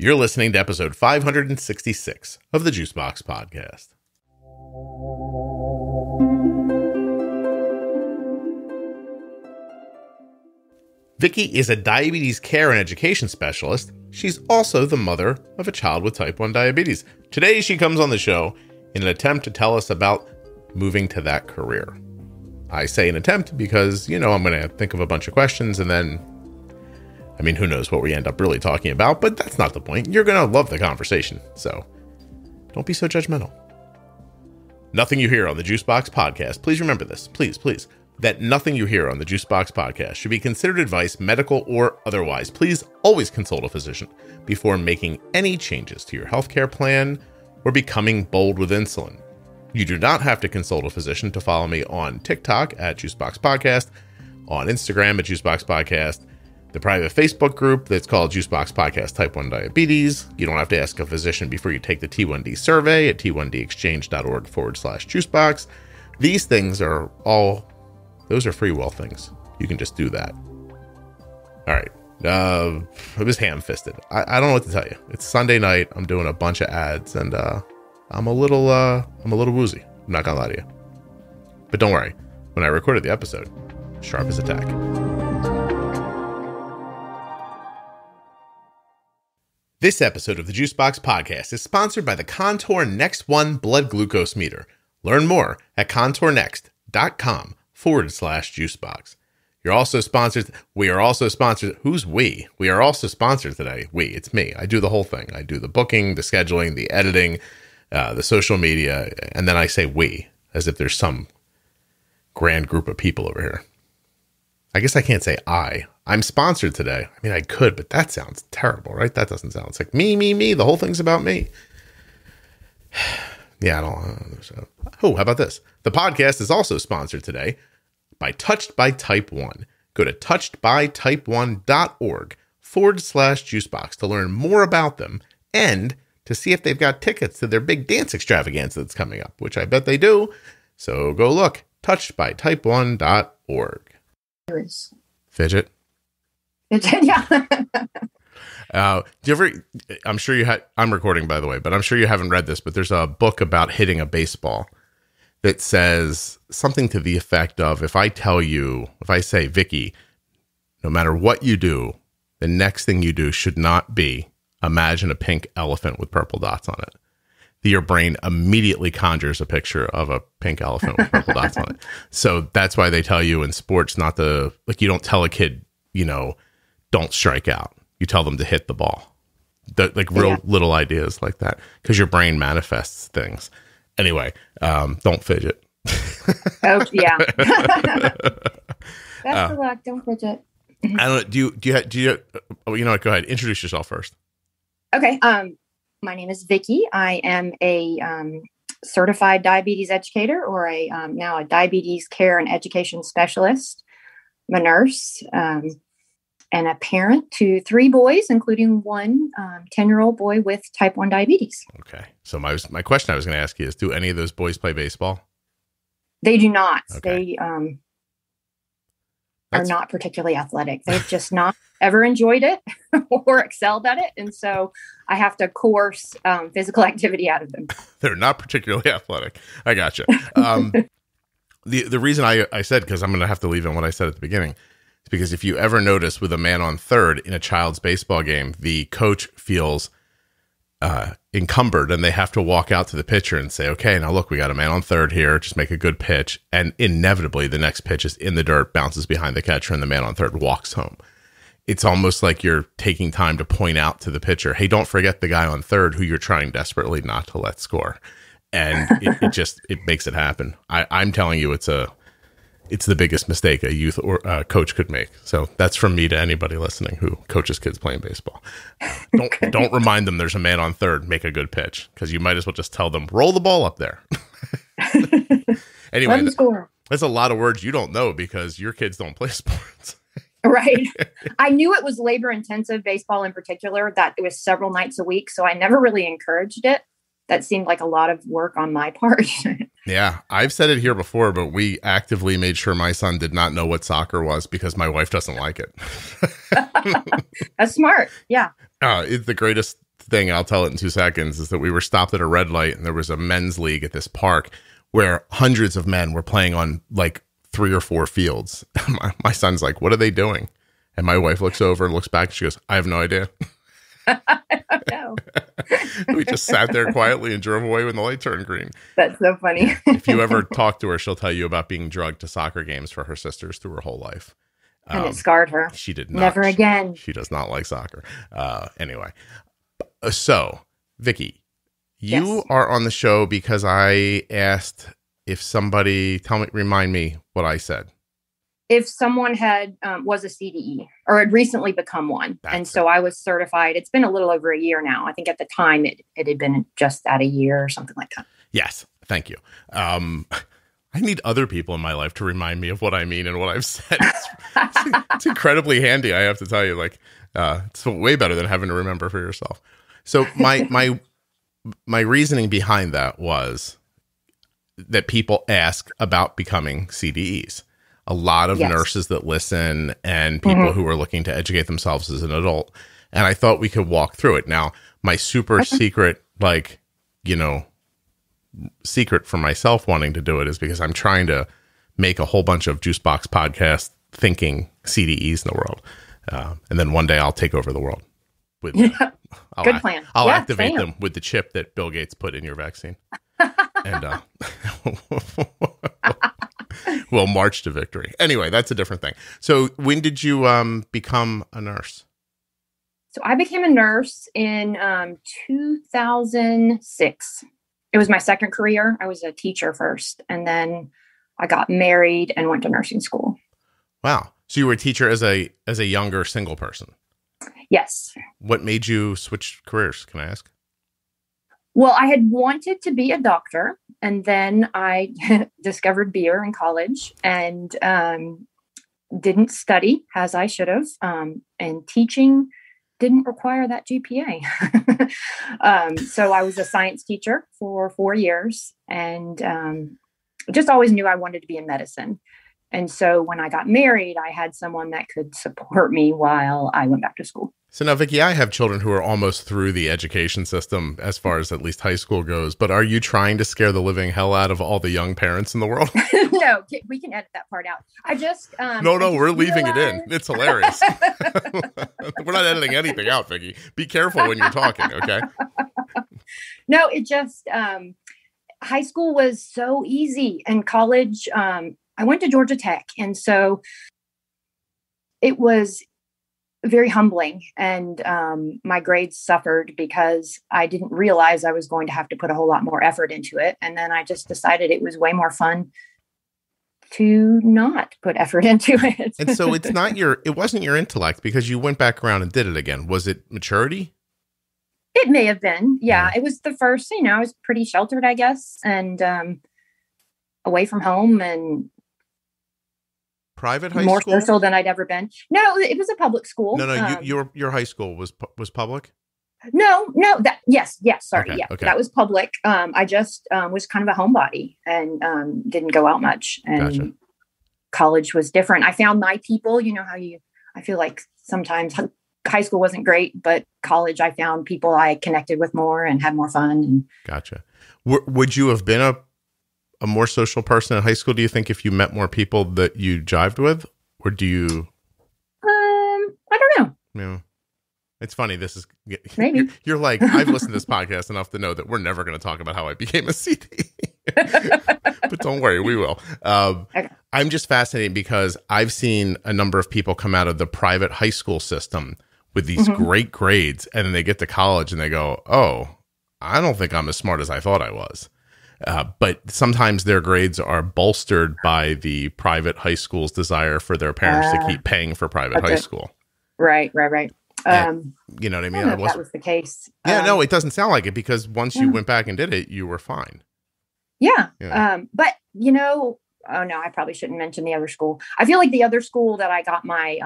You're listening to episode 566 of the Juicebox Podcast. Vikki is a diabetes care and education specialist. She's also the mother of a child with type 1 diabetes. Today, she comes on the show in an attempt to tell us about moving to that career. I say an attempt because, I'm going to think of a bunch of questions and then, who knows what we end up really talking about, but that's not the point. You're going to love the conversation, so don't be so judgmental. Nothing you hear on the Juicebox Podcast, please remember this, please, that nothing you hear on the Juicebox Podcast should be considered advice, medical or otherwise. Please always consult a physician before making any changes to your healthcare plan or becoming bold with insulin. You do not have to consult a physician to follow me on TikTok at Juicebox Podcast, on Instagram at Juicebox Podcast, the private Facebook group that's called Juicebox Podcast Type 1 Diabetes. You don't have to ask a physician before you take the T1D survey at t1dexchange.org/juicebox. These things are those are free will things. You can just do that. All right. I was ham-fisted. I don't know what to tell you. It's Sunday night. I'm doing a bunch of ads and I'm a little woozy. I'm not gonna lie to you. But don't worry. When I recorded the episode, sharp as a tack. This episode of the Juicebox Podcast is sponsored by the Contour Next One blood glucose meter. Learn more at contournext.com/juicebox. You're also sponsored. We are also sponsored. Who's we? We are also sponsored today. It's me. I do the whole thing. I do the booking, the scheduling, the editing, the social media, and then I say we, as if there's some grand group of people over here. I guess I can't say I'm sponsored today. I could, but that sounds terrible, right? That doesn't sound. It's like me. The whole thing's about me. Yeah, I don't. Oh, how about this? The podcast is also sponsored today by Touched by Type 1. Go to touchedbytype1.org/juicebox to learn more about them and to see if they've got tickets to their big dance extravaganza that's coming up, which I bet they do. So go look, touchedbytype1.org. Fidget? Yeah. Do you ever, I'm sure you had, I'm recording by the way, but I'm sure you haven't read this, but there's a book about hitting a baseball that says something to the effect of, if I say, Vikki, no matter what you do, the next thing you do should not be imagine a pink elephant with purple dots on it. Your brain immediately conjures a picture of a pink elephant with purple dots on it. So that's why they tell you in sports not to, you don't tell a kid, don't strike out. You tell them to hit the ball. Little ideas like that, because your brain manifests things. Anyway, don't fidget. Oh, yeah. Best of luck. Don't fidget. I don't know. Do you, oh, you know what? Go ahead. Introduce yourself first. Okay. My name is Vikki. I am a certified diabetes educator, or now a diabetes care and education specialist. I'm a nurse and a parent to 3 boys, including one 10-year-old boy with type 1 diabetes. Okay. So my question I was going to ask you is, do any of those boys play baseball? They do not. Okay. They are not particularly athletic. They've just not ever enjoyed it or excelled at it. And so I have to coerce physical activity out of them. They're not particularly athletic. I gotcha. The reason I said, because I'm going to have to leave in what I said at the beginning, is because if you ever notice with a man on third in a child's baseball game, the coach feels encumbered and they have to walk out to the pitcher and say, okay, now look, we got a man on third here, just make a good pitch. And inevitably the next pitch is in the dirt, bounces behind the catcher, and the man on third walks home. It's almost like you're taking time to point out to the pitcher, hey, don't forget the guy on third who you're trying desperately not to let score. And it makes it happen. I'm telling you, it's the biggest mistake a youth or coach could make. So that's from me to anybody listening who coaches kids playing baseball. Don't remind them there's a man on third, make a good pitch, because you might as well just tell them, roll the ball up there. Anyway, that's a lot of words you don't know because your kids don't play sports. Right. I knew it was labor intensive, baseball in particular, that it was several nights a week. So I never really encouraged it. That seemed like a lot of work on my part. Yeah, I've said it here before, but we actively made sure my son did not know what soccer was because my wife doesn't like it. That's smart. Yeah. It's the greatest thing, I'll tell it in 2 seconds, is that we were stopped at a red light and there was a men's league at this park where hundreds of men were playing on like 3 or 4 fields. My son's like, what are they doing? And my wife looks over and looks back and she goes, I have no idea. I don't know. We just sat there quietly and drove away when the light turned green. That's so funny. If you ever talk to her, she'll tell you about being drugged to soccer games for her sisters through her whole life. And it scarred her. She did not. Never again. She does not like soccer. Anyway. So, Vikki, you are on the show because I asked if somebody, remind me what I said. If someone had was a CDE or had recently become one. So I was certified. It's been a little over a year now. I think at the time it had been just at a year or something like that. Yes. Thank you. I need other people in my life to remind me of what I mean and what I've said. It's incredibly handy, I have to tell you. Like, it's way better than having to remember for yourself. So my reasoning behind that was that people ask about becoming CDEs. A lot of nurses that listen and people who are looking to educate themselves as an adult. And I thought we could walk through it. Now, my super secret, secret for myself wanting to do it is because I'm trying to make a whole bunch of Juicebox Podcast thinking CDEs in the world. And then one day I'll take over the world. Good plan. I'll activate them with the chip that Bill Gates put in your vaccine. And we'll march to victory. Anyway, that's a different thing. So when did you become a nurse? So I became a nurse in 2006. It was my second career. I was a teacher first, and then I got married and went to nursing school. Wow. So you were a teacher as a younger single person? Yes. What made you switch careers, can I ask? Well, I had wanted to be a doctor, and then I discovered beer in college and didn't study as I should have. And teaching didn't require that GPA. So I was a science teacher for 4 years and just always knew I wanted to be in medicine. And so when I got married, I had someone that could support me while I went back to school. So now, Vikki, I have children who are almost through the education system as far as at least high school goes. But are you trying to scare the living hell out of all the young parents in the world? No, we can edit that part out. No, we're leaving it in. It's hilarious. We're not editing anything out, Vikki. Be careful when you're talking, okay? No, it just, high school was so easy. And college, I went to Georgia Tech. And so it was very humbling. And my grades suffered because I didn't realize I was going to have to put a whole lot more effort into it. And then I just decided it was way more fun to not put effort into it. And so it wasn't your intellect because you went back around and did it again. Was it maturity? It may have been. Yeah. It was the first, I was pretty sheltered, I guess. And away from home and private high more school? More social than I'd ever been. No, it was a public school. No, your high school was public? No, yes. Sorry. Okay, yeah. Okay. That was public. I just was kind of a homebody and didn't go out much. And Gotcha. College was different. I found my people, I feel like sometimes high school wasn't great, but college, I found people I connected with more and had more fun. And Gotcha. Would you have been a more social person in high school, do you think, if you met more people that you jived with? Or do you? I don't know. Yeah. It's funny. This is maybe you're like, I've listened to this podcast enough to know that we're never going to talk about how I became a CD. But don't worry, we will. Okay. I'm just fascinated because I've seen a number of people come out of the private high school system with these great grades, and then they get to college and they go, "Oh, I don't think I'm as smart as I thought I was." But sometimes their grades are bolstered by the private high school's desire for their parents to keep paying for private high school. Right. And, you know what I mean? I don't know if that was the case. Yeah, no, it doesn't sound like it because once you went back and did it, you were fine. Yeah. But oh no, I probably shouldn't mention the other school. I feel like the other school that I got my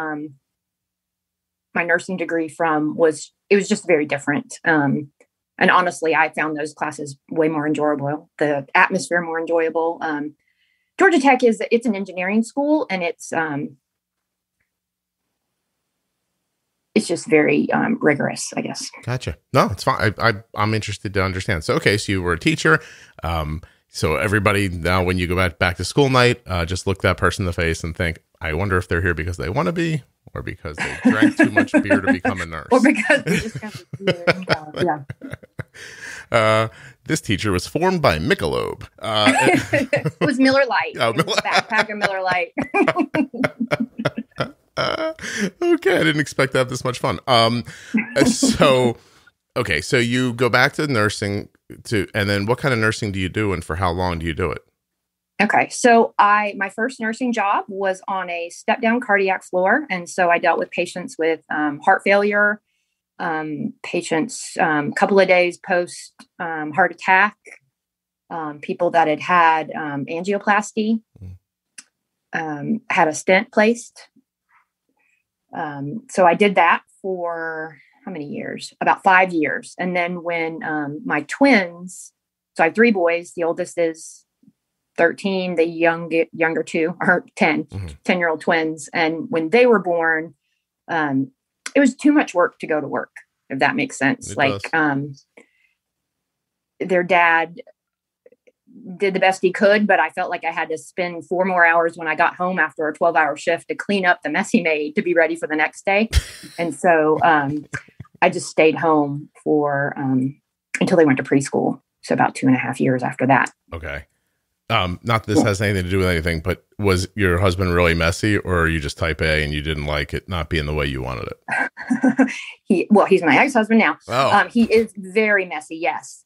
my nursing degree from was just very different. And honestly, I found those classes way more enjoyable, the atmosphere more enjoyable. Georgia Tech it's an engineering school, and it's it's just very rigorous, I guess. Gotcha. No, it's fine. I'm interested to understand. So, okay. So you were a teacher. So everybody now, when you go back to school night, just look that person in the face and think, I wonder if they're here because they want to be, or because they drank too much beer to become a nurse. Or because they just got the beer. Yeah. This teacher was formed by Michelob. It was Miller Lite. Oh, It was a backpack of Miller Lite. Okay, I didn't expect to have this much fun. So you go back to nursing and then what kind of nursing do you do, and for how long do you do it? Okay, so my first nursing job was on a step-down cardiac floor, and so I dealt with patients with heart failure, patients a couple of days post heart attack, people that had angioplasty, had a stent placed. So I did that for how many years? About 5 years. And then when my twins, so I have 3 boys, the oldest is 13, the younger 2 are 10, 10-year-old twins. And when they were born, it was too much work to go to work, if that makes sense. Their dad did the best he could, but I felt like I had to spend 4 more hours when I got home after a 12-hour shift to clean up the mess he made to be ready for the next day. And so I just stayed home for until they went to preschool. So about 2.5 years after that. Okay. Not that this has anything to do with anything, but was your husband really messy, or are you just type A and you didn't like it not being the way you wanted it? He's my ex-husband now. Oh. He is very messy. Yes.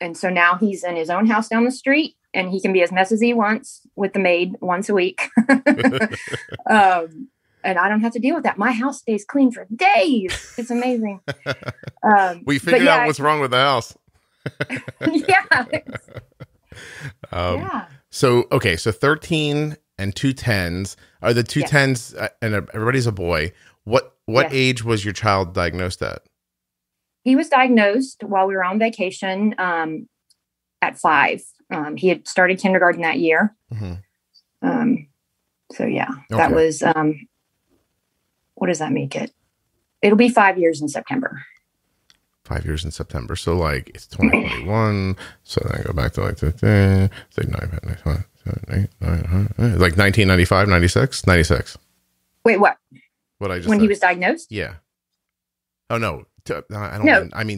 And so now he's in his own house down the street, and he can be as messy as he wants with the maid once a week. And I don't have to deal with that. My house stays clean for days. It's amazing. We figured out what's wrong with the house. Yeah. Yeah. So 13 and 2 10s. Are the 2 10s, and everybody's a boy. What age was your child diagnosed at? He was diagnosed while we were on vacation at 5. He had started kindergarten that year. That was, what does that make it? It'll be 5 years in September. 5 years in September. So like it's 2021. So then I go back to like 1995, 96, 96. Wait, what? What I just when said. he was diagnosed? Yeah. I mean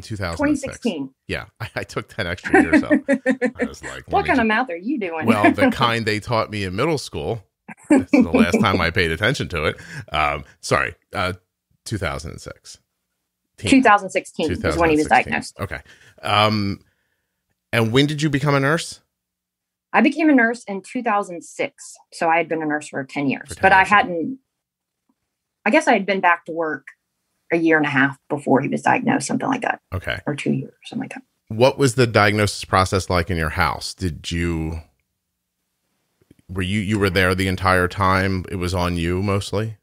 2006. 2016. Yeah. I took 10 extra years out. I was like, what kind of math are you doing? Well, the kind they taught me in middle school. This is the last time I paid attention to it. 2006. 2016 is when he was diagnosed. Okay. And when did you become a nurse? I became a nurse in 2006. So I had been a nurse for 10 years, but I had been back to work a year and a half before he was diagnosed, something like that. Okay. Or 2 years, something like that. What was the diagnosis process like in your house? Were you were there the entire time? It was on you mostly?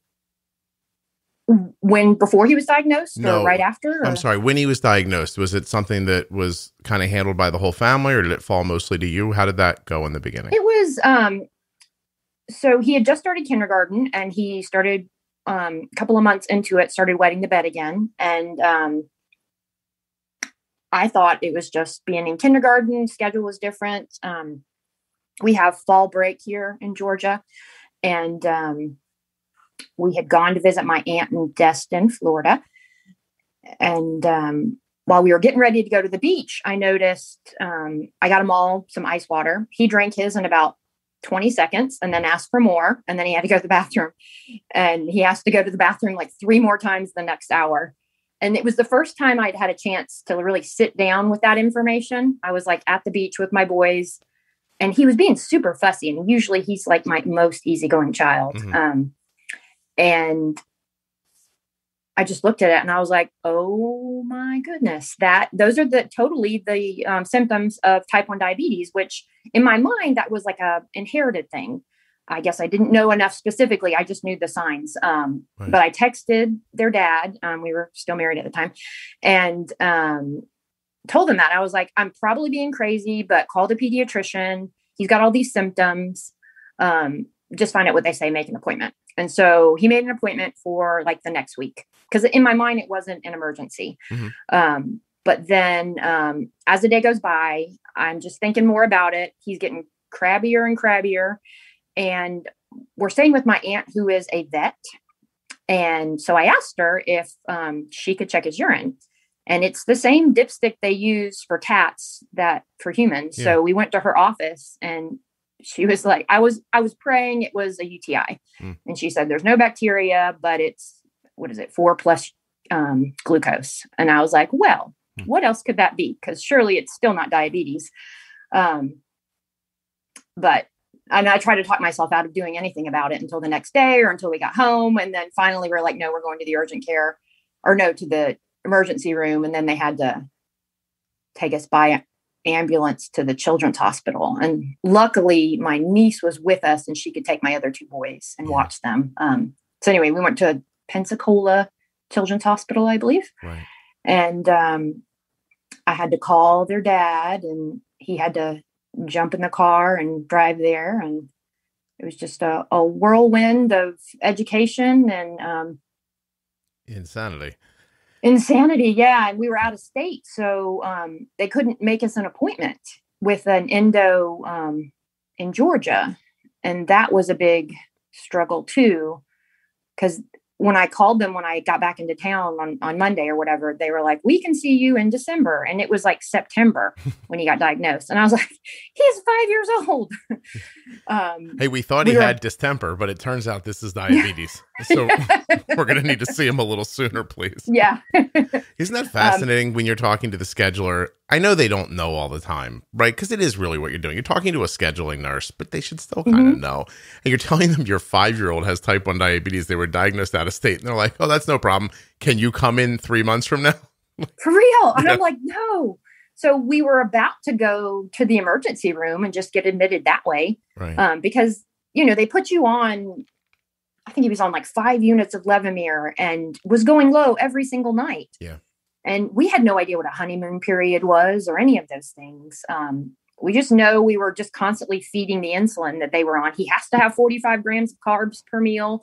Before he was diagnosed or right after? Or? I'm sorry. When he was diagnosed, was it something that was kind of handled by the whole family, or did it fall mostly to you? How did that go in the beginning? It was, so he had just started kindergarten, and he started a couple of months into it, started wetting the bed again. And I thought it was just being in kindergarten. Schedule was different. We have fall break here in Georgia, and we had gone to visit my aunt in Destin, Florida. And while we were getting ready to go to the beach, I noticed I got him all some ice water. He drank his in about 20 seconds and then asked for more. And then he had to go to the bathroom. And he asked to go to the bathroom like 3 more times the next hour. And it was the first time I'd had a chance to really sit down with that information. I was like at the beach with my boys, and he was being super fussy. And usually he's like my most easygoing child. And I just looked at it and I was like, oh my goodness, those are the symptoms of type 1 diabetes, which in my mind, that was like a inherited thing. I guess I didn't know enough specifically. I just knew the signs. Right. But I texted their dad. We were still married at the time, and told him that. I was like, I'm probably being crazy, but call the pediatrician. He's got all these symptoms. Just find out what they say, make an appointment. And so he made an appointment for like the next week, because in my mind, it wasn't an emergency. But then as the day goes by, I'm just thinking more about it. He's getting crabbier and crabbier. And we're staying with my aunt, who is a vet. And so I asked her if she could check his urine. And it's the same dipstick they use for cats that for humans. Yeah. So we went to her office, and she was like, I was praying it was a UTI. And she said, there's no bacteria, but it's, 4+ glucose. And I was like, well, what else could that be? Because surely it's still not diabetes. But I tried to talk myself out of doing anything about it until the next day or until we got home. And then finally we're like, no, we're going to the urgent care, or no, to the emergency room. And then they had to take us by ambulance to the children's hospital. And luckily my niece was with us, and she could take my other 2 boys and watch them. So anyway, we went to Pensacola Children's Hospital, I believe. Right. And I had to call their dad, and he had to jump in the car and drive there. And it was just a whirlwind of education and insanity. Yeah. And we were out of state. So they couldn't make us an appointment with an endo in Georgia. And that was a big struggle too, because when I called them, when I got back into town on Monday or whatever, they were like, we can see you in December. And it was like September when he got diagnosed. And I was like, he's 5 years old. Hey, we thought he had distemper, but it turns out this is diabetes. So we're going to need to see him a little sooner, please. Yeah. Isn't that fascinating when you're talking to the scheduler? I know they don't know all the time, right? Because it is really what you're doing. You're talking to a scheduling nurse, but they should still kind of know. And you're telling them your 5-year-old has type 1 diabetes. They were diagnosed out of state. And they're like, oh, that's no problem. Can you come in 3 months from now? For real. And I'm like, no. So we were about to go to the emergency room and just get admitted that way. Right. Because, they put you on, I think he was on like 5 units of Levemir and was going low every single night. Yeah. And we had no idea what a honeymoon period was or any of those things. We just know we were just constantly feeding the insulin that they were on. He has to have 45 grams of carbs per meal,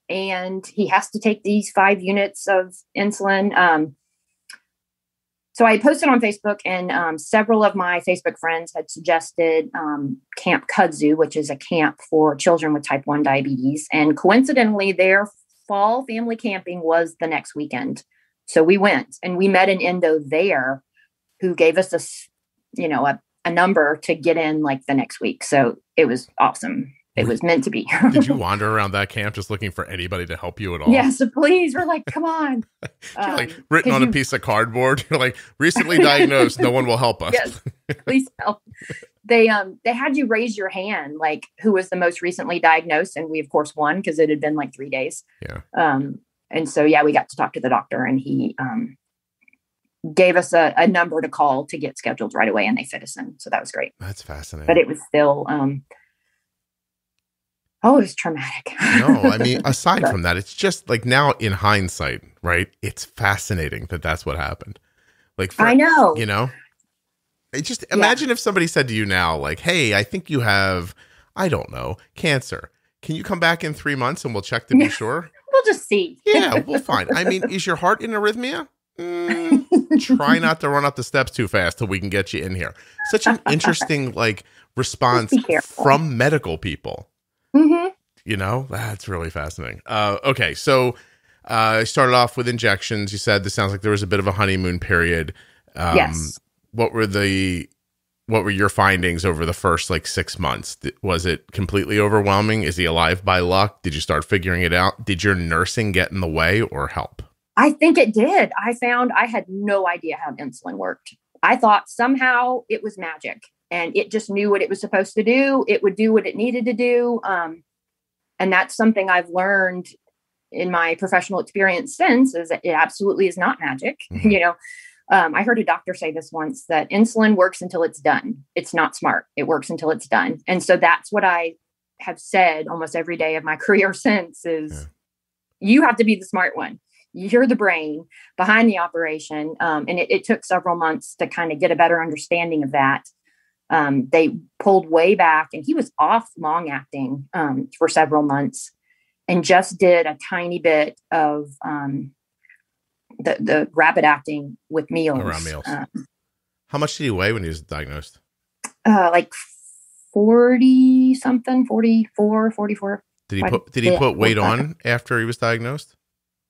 and he has to take these 5 units of insulin. So I posted on Facebook, and several of my Facebook friends had suggested Camp Kudzu, which is a camp for children with type 1 diabetes. And coincidentally, their fall family camping was the next weekend. So we went, and we met an endo there who gave us a number to get in like the next week. So it was awesome. It was meant to be. Did you wander around that camp just looking for anybody to help you at all? Yes, please. We're like, come on. You're like written on a piece of cardboard. You're like, recently diagnosed. No one will help us. Yes, please help. They had you raise your hand, like who was the most recently diagnosed. And we of course won because it had been like 3 days. Yeah. And so, we got to talk to the doctor, and he gave us a number to call to get scheduled right away, and they fit us in. So that was great. That's fascinating. But it was still, it was traumatic. No, I mean, aside from that, it's just like now in hindsight, right? It's fascinating that that's what happened. Like, I know. It just imagine if somebody said to you now, like, hey, I think you have, I don't know, cancer. Can you come back in 3 months and we'll check to be sure? We'll just see. Yeah, we'll find. I mean, is your heart in arrhythmia? Try not to run up the steps too fast till we can get you in here. Such an interesting response from medical people. Mm-hmm. That's really fascinating. Okay, so I started off with injections. You said this sounds like there was a bit of a honeymoon period. Yes. What were your findings over the first 6 months? Was it completely overwhelming? Is he alive by luck? Did you start figuring it out? Did your nursing get in the way or help? I think it did. I found I had no idea how insulin worked. I thought somehow it was magic and it just knew what it was supposed to do. It would do what it needed to do. And that's something I've learned in my professional experience since, is that it absolutely is not magic. Mm-hmm. I heard a doctor say this once, that insulin works until it's done. It's not smart. It works until it's done. And so that's what I have said almost every day of my career since is you have to be the smart one. You're the brain behind the operation. And it took several months to kind of get a better understanding of that. They pulled way back and he was off long acting for several months. and just did a tiny bit of the rapid acting with meals. Around meals. How much did he weigh when he was diagnosed? Like 40 something, 44, 44. Did he put weight on after he was diagnosed?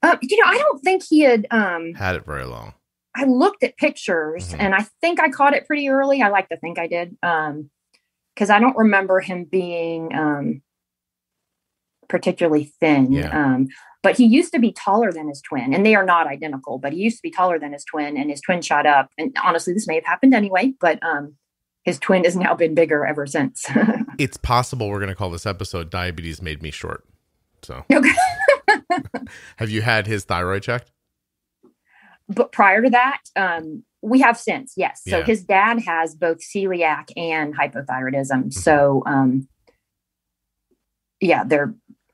I don't think he had it very long. I looked at pictures and I think I caught it pretty early. I like to think I did. Because I don't remember him being particularly thin. Yeah. But he used to be taller than his twin, and they are not identical, but he used to be taller than his twin, and his twin shot up. And honestly, this may have happened anyway, but his twin has now been bigger ever since. It's possible we're going to call this episode Diabetes Made Me Short. So, okay. Have you had his thyroid checked? But prior to that, we have since, yes. So Yeah. his dad has both celiac and hypothyroidism. So,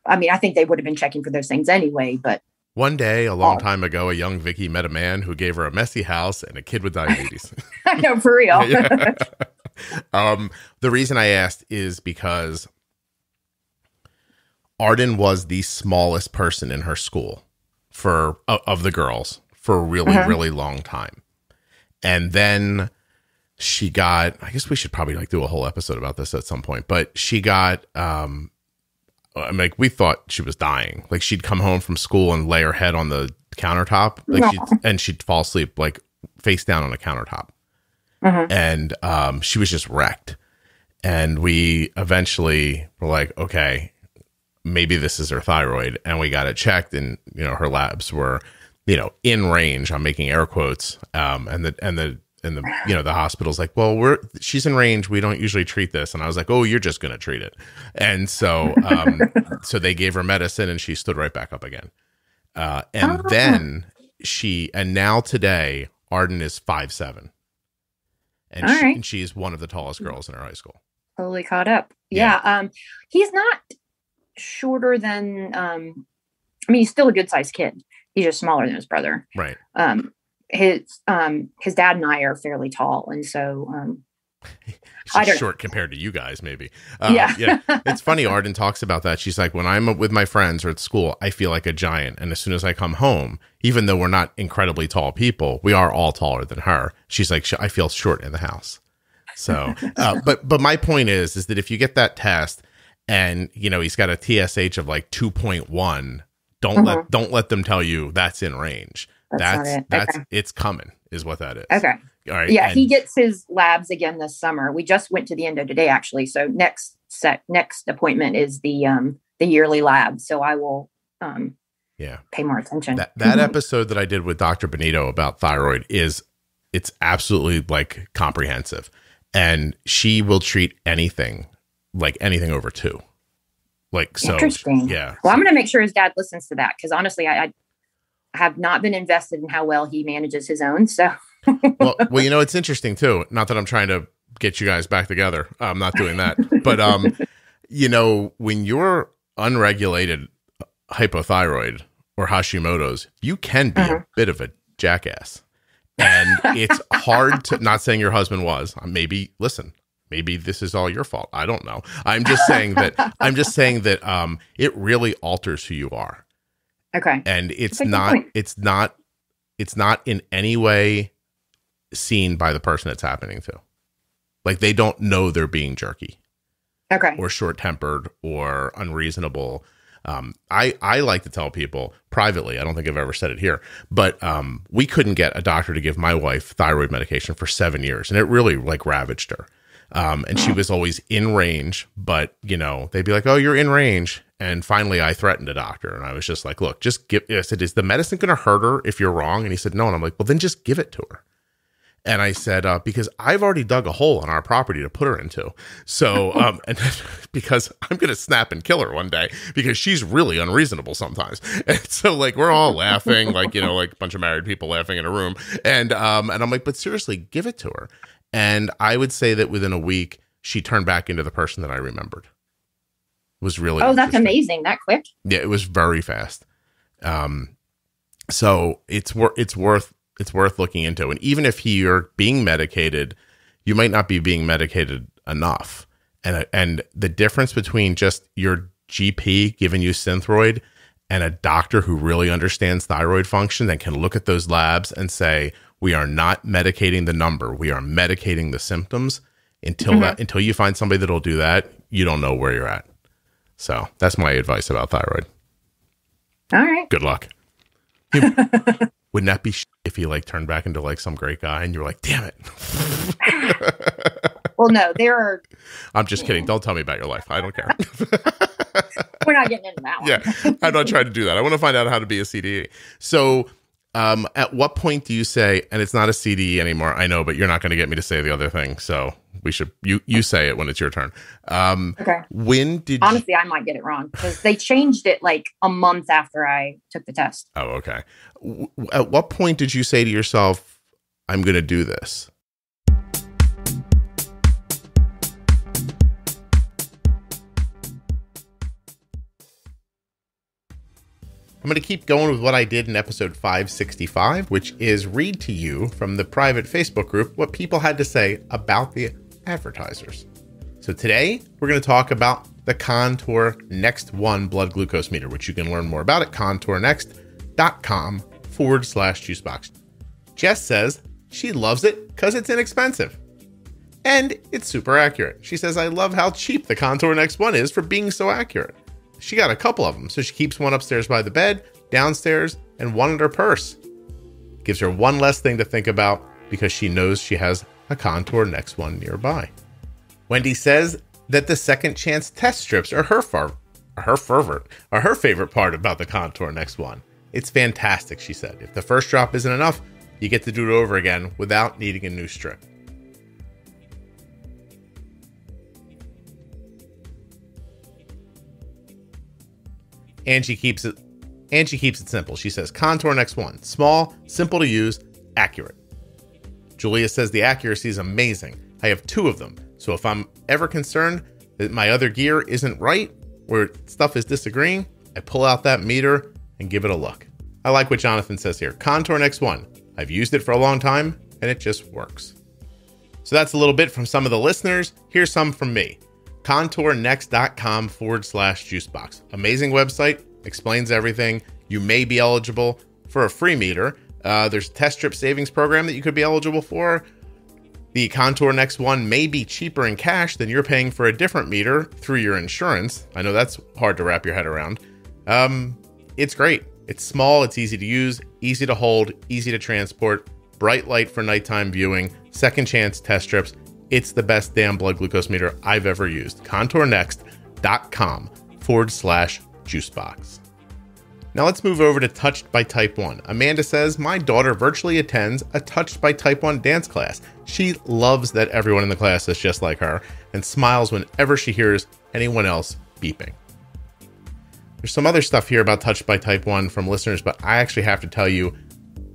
I think they would have been checking for those things anyway, but. One day, a long time ago, a young Vikki met a man who gave her a messy house and a kid with diabetes. I know, for real. Yeah. The reason I asked is because Arden was the smallest person in her school of the girls for a really, really long time. And then she got, I guess we should probably do a whole episode about this at some point, but she got, we thought she was dying. Like, she'd come home from school and lay her head on the countertop, she'd fall asleep, like face down on the countertop. And she was just wrecked. And we eventually were like, okay, maybe this is her thyroid. And we got it checked, and her labs were, in range. I'm making air quotes. And the hospital's like, well, she's in range. We don't usually treat this. And I was like, oh, you're just going to treat it. And so, so they gave her medicine, and she stood right back up again. Then now today, Arden is 5'7". And she's one of the tallest girls in her high school. Totally caught up. Yeah. He's not shorter than, he's still a good sized kid. He's just smaller than his brother. Right. His dad and I are fairly tall. And so, she's short compared to you guys, maybe. Yeah. It's funny. Arden talks about that. She's like, when I'm with my friends or at school, I feel like a giant. And as soon as I come home, even though we're not incredibly tall people, we are all taller than her. She's like, I feel short in the house. So, but my point is that if you get that test and, he's got a TSH of like 2.1, don't let them tell you that's in range. It's coming is what that is. Okay. All right. Yeah. He gets his labs again this summer. We just went to the endo today, actually. So next appointment is the yearly lab. So I will, pay more attention. That episode that I did with Dr. Benito about thyroid it's absolutely like comprehensive, and she will treat anything over 2. Like, so interesting. Yeah. Well, I'm going to make sure his dad listens to that, because honestly, I have not been invested in how well he manages his own. So, well, it's interesting too. Not that I'm trying to get you guys back together. I'm not doing that. But, when you're unregulated hypothyroid or Hashimoto's, you can be a bit of a jackass. And it's hard to, not saying your husband was, maybe this is all your fault. I don't know. I'm just saying that it really alters who you are. Okay. And it's not in any way seen by the person it's happening to. Like, they don't know they're being jerky. Okay. Or short-tempered or unreasonable. I like to tell people privately, I don't think I've ever said it here, but we couldn't get a doctor to give my wife thyroid medication for 7 years, and it really ravaged her. And she was always in range, but they'd be like, oh, you're in range. And finally I threatened a doctor, and I was just like, look, I said, is the medicine going to hurt her if you're wrong? And he said, no. And I'm like, well, then just give it to her. And I said, because I've already dug a hole on our property to put her into. So, and because I'm going to snap and kill her one day, because she's really unreasonable sometimes. And so we're all laughing, like a bunch of married people laughing in a room. And I'm like, but seriously, give it to her. And I would say that within a week, she turned back into the person that I remembered. It was really, that's amazing. That quick. Yeah, it was very fast. So it's worth looking into. And even if you're being medicated, you might not be being medicated enough. And the difference between just your GP giving you Synthroid and a doctor who really understands thyroid function and can look at those labs and say, we are not medicating the number, we are medicating the symptoms. Until you find somebody that'll do that, you don't know where you're at. So that's my advice about thyroid. All right. Good luck. Wouldn't that be if you like turned back into like some great guy and you're like, damn it. Well, no, there are. I'm just kidding. Don't tell me about your life. I don't care. We're not getting into that one. Yeah, I'm not trying to do that. I want to find out how to be a CDE. So at what point do you say, and it's not a CDE anymore, I know, but you're not going to get me to say the other thing. So we should, you say it when it's your turn. Okay. When did Honestly, I might get it wrong because they changed it like a month after I took the test. Oh, okay. At what point did you say to yourself, I'm going to do this? I'm going to keep going with what I did in episode 565, which is read to you from the private Facebook group what people had to say about the advertisers. So today, we're going to talk about the Contour Next One blood glucose meter, which you can learn more about at contournext.com/juicebox. Jess says she loves it because it's inexpensive. And it's super accurate. She says, I love how cheap the Contour Next One is for being so accurate. She got a couple of them, so she keeps one upstairs by the bed, downstairs, and one in her purse. Gives her one less thing to think about because she knows she has a Contour Next One nearby. Wendy says that the second chance test strips are her favorite part about the Contour Next One. It's fantastic, she said. If the first drop isn't enough, you get to do it over again without needing a new strip. Angie keeps it simple. She says, Contour Next One, small, simple to use, accurate. Julia says the accuracy is amazing. I have 2 of them, so if I'm ever concerned that my other gear isn't right or stuff is disagreeing, I pull out that meter and give it a look. I like what Jonathan says here. Contour Next One. I've used it for a long time and it just works. So that's a little bit from some of the listeners. Here's some from me. contournext.com/juicebox. Amazing website, explains everything. You may be eligible for a free meter. There's a test strip savings program that you could be eligible for. The Contour Next One may be cheaper in cash than you're paying for a different meter through your insurance. I know that's hard to wrap your head around. It's great. It's small, it's easy to use, easy to hold, easy to transport, bright light for nighttime viewing, second chance test strips. It's the best damn blood glucose meter I've ever used. contournext.com/juicebox. Now let's move over to Touched by Type 1. Amanda says, my daughter virtually attends a Touched by Type 1 dance class. She loves that everyone in the class is just like her and smiles whenever she hears anyone else beeping. There's some other stuff here about Touched by Type 1 from listeners, but I actually have to tell you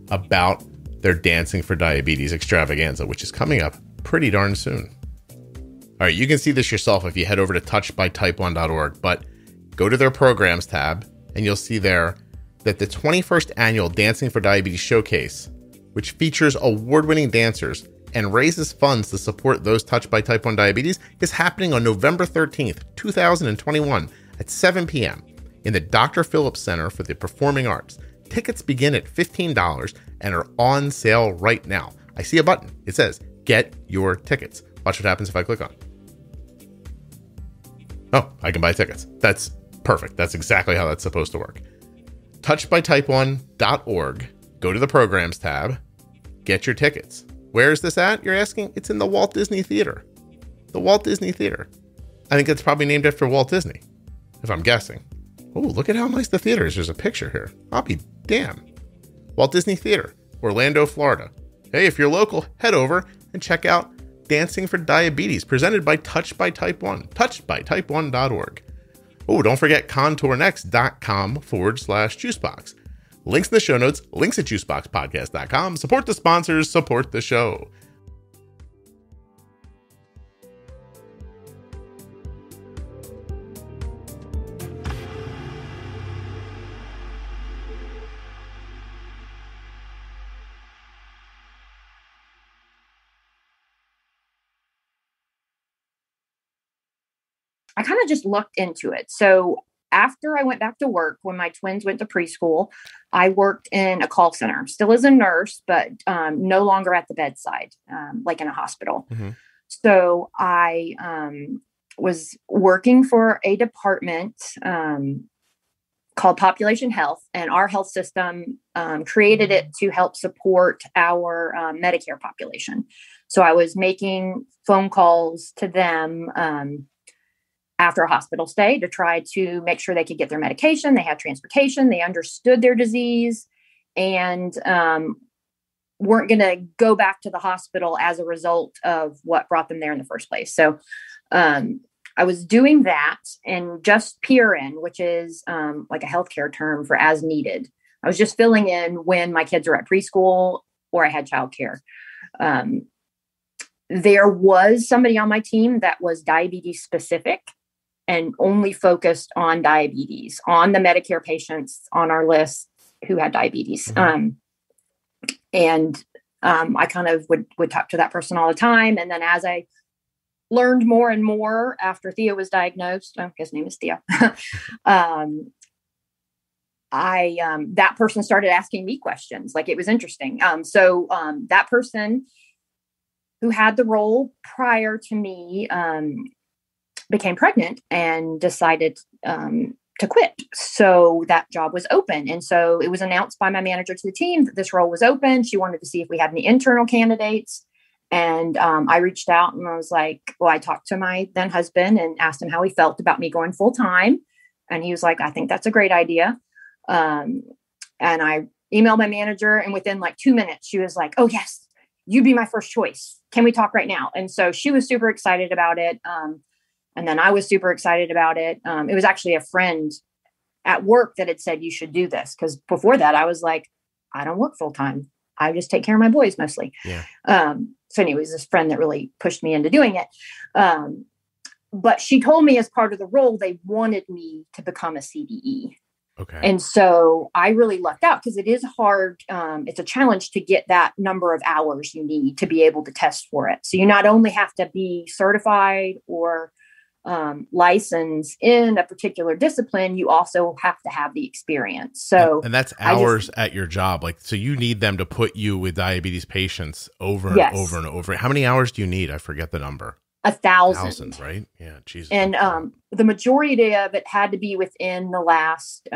about their Dancing for Diabetes extravaganza, which is coming up pretty darn soon. All right, you can see this yourself if you head over to touchedbytype1.org, but go to their programs tab and you'll see there that the 21st annual Dancing for Diabetes Showcase, which features award-winning dancers and raises funds to support those touched by type 1 diabetes, is happening on November 13th, 2021 at 7 p.m. in the Dr. Phillips Center for the Performing Arts. Tickets begin at $15 and are on sale right now. I see a button. It says, get your tickets. Watch what happens if I click on it. Oh, I can buy tickets. That's perfect. That's exactly how that's supposed to work. Touchedbytype1.org. Go to the programs tab. Get your tickets. Where is this at, you're asking? It's in the Walt Disney Theater. The Walt Disney Theater. I think it's probably named after Walt Disney, if I'm guessing. Oh, look at how nice the theater is. There's a picture here. I'll be damned. Walt Disney Theater, Orlando, Florida. Hey, if you're local, head over and check out Dancing for Diabetes, presented by Touched by Type 1, touchedbytype1.org. Oh, don't forget contournext.com/juicebox. Links in the show notes, links at juiceboxpodcast.com. Support the sponsors, support the show. I kind of just looked into it. So after I went back to work, when my twins went to preschool, I worked in a call center, still as a nurse, but no longer at the bedside, like in a hospital. Mm-hmm. So I was working for a department called Population Health, and our health system created it to help support our Medicare population. So I was making phone calls to them after a hospital stay to try to make sure they could get their medication, they had transportation, they understood their disease, and weren't going to go back to the hospital as a result of what brought them there in the first place. So I was doing that, and just PRN, which is like a healthcare term for as needed. I was just filling in when my kids were at preschool or I had childcare. There was somebody on my team that was diabetes specific and only focused on diabetes, on the Medicare patients on our list who had diabetes. Mm-hmm. I kind of would talk to that person all the time. And then as I learned more and more after Theo was diagnosed, his name is Theo, that person started asking me questions. Like, it was interesting. So that person who had the role prior to me became pregnant and decided to quit. So that job was open. And so it was announced by my manager to the team that this role was open. She wanted to see if we had any internal candidates. And I reached out and I was like, well, I talked to my then husband and asked him how he felt about me going full time. And he was like, I think that's a great idea. And I emailed my manager, and within like 2 minutes, she was like, oh yes, you'd be my first choice. Can we talk right now? And so she was super excited about it. And then I was super excited about it. It was actually a friend at work that had said, you should do this. Because before that, I was like, I don't work full time. I just take care of my boys mostly. Yeah. So anyways, this friend that really pushed me into doing it. But she told me as part of the role, they wanted me to become a CDE. Okay. And so I really lucked out, because it is hard. It's a challenge to get that number of hours you need to be able to test for it. So you not only have to be certified or licensed in a particular discipline, you also have to have the experience. So, and that's hours at your job. Like, so you need them to put you with diabetes patients over and over and over. How many hours do you need? I forget the number. 1,000. Right? Yeah. Jesus. And the majority of it had to be within the last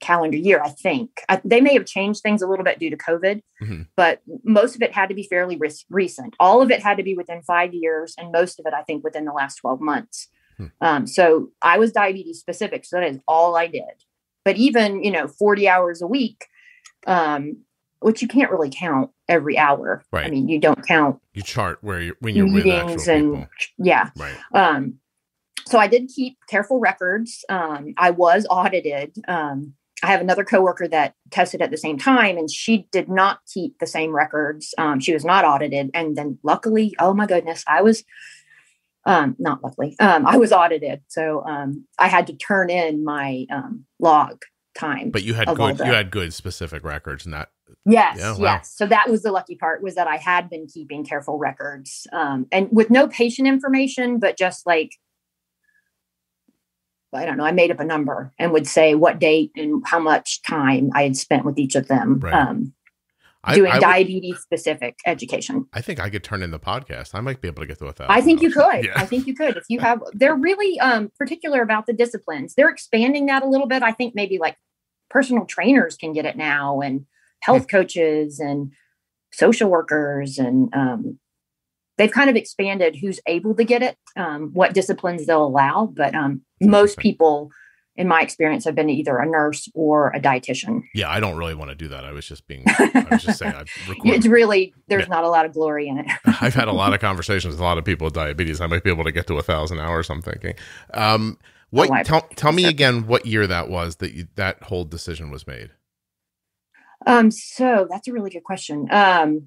calendar year, I think. They may have changed things a little bit due to COVID, mm-hmm. but most of it had to be fairly recent. All of it had to be within 5 years, and most of it, I think, within the last 12 months. Hmm. So I was diabetes specific, so that is all I did. But even, 40 hours a week, which you can't really count every hour. Right. I mean, you don't count. You chart when you're with actual people. Yeah. Right. So I did keep careful records. I was audited. I have another coworker that tested at the same time, and she did not keep the same records. She was not audited. And then luckily, oh my goodness, I was not luckily. I was audited. So I had to turn in my log time. But you had good specific records, and that. Yes. Yeah, wow. Yes. So that was the lucky part, was that I had been keeping careful records, and with no patient information, but just like, I don't know, I made up a number and would say what date and how much time I had spent with each of them, right. Doing diabetes specific education. I think I could turn in the podcast. I might be able to get to 1,000. I think you could. Yeah. I think you could. If you have, they're really particular about the disciplines. They're expanding that a little bit. I think maybe like personal trainers can get it now, and health coaches and social workers, and they've kind of expanded who's able to get it, what disciplines they'll allow. But most people, in my experience, have been either a nurse or a dietitian. Yeah, I don't really want to do that. I was just saying, it's really, there's not a lot of glory in it. I've had a lot of conversations with a lot of people with diabetes. I might be able to get to 1,000 hours, I'm thinking. Tell me again what year that was that whole decision was made. So that's a really good question. I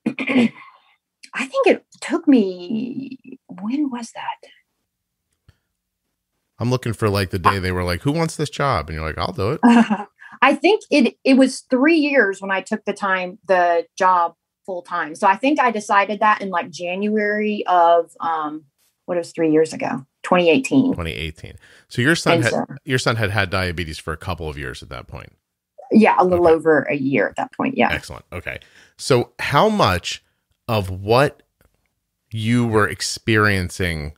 think it took me, when was that? I'm looking for like the day they were like, who wants this job? And you're like, I'll do it. I think it was 3 years when I took the job full time. So I think I decided that in like January of what was 3 years ago, 2018. 2018. So your son had diabetes for a couple of years at that point. Yeah, a little over a year at that point. Yeah. Excellent. Okay. So how much of what you were experiencing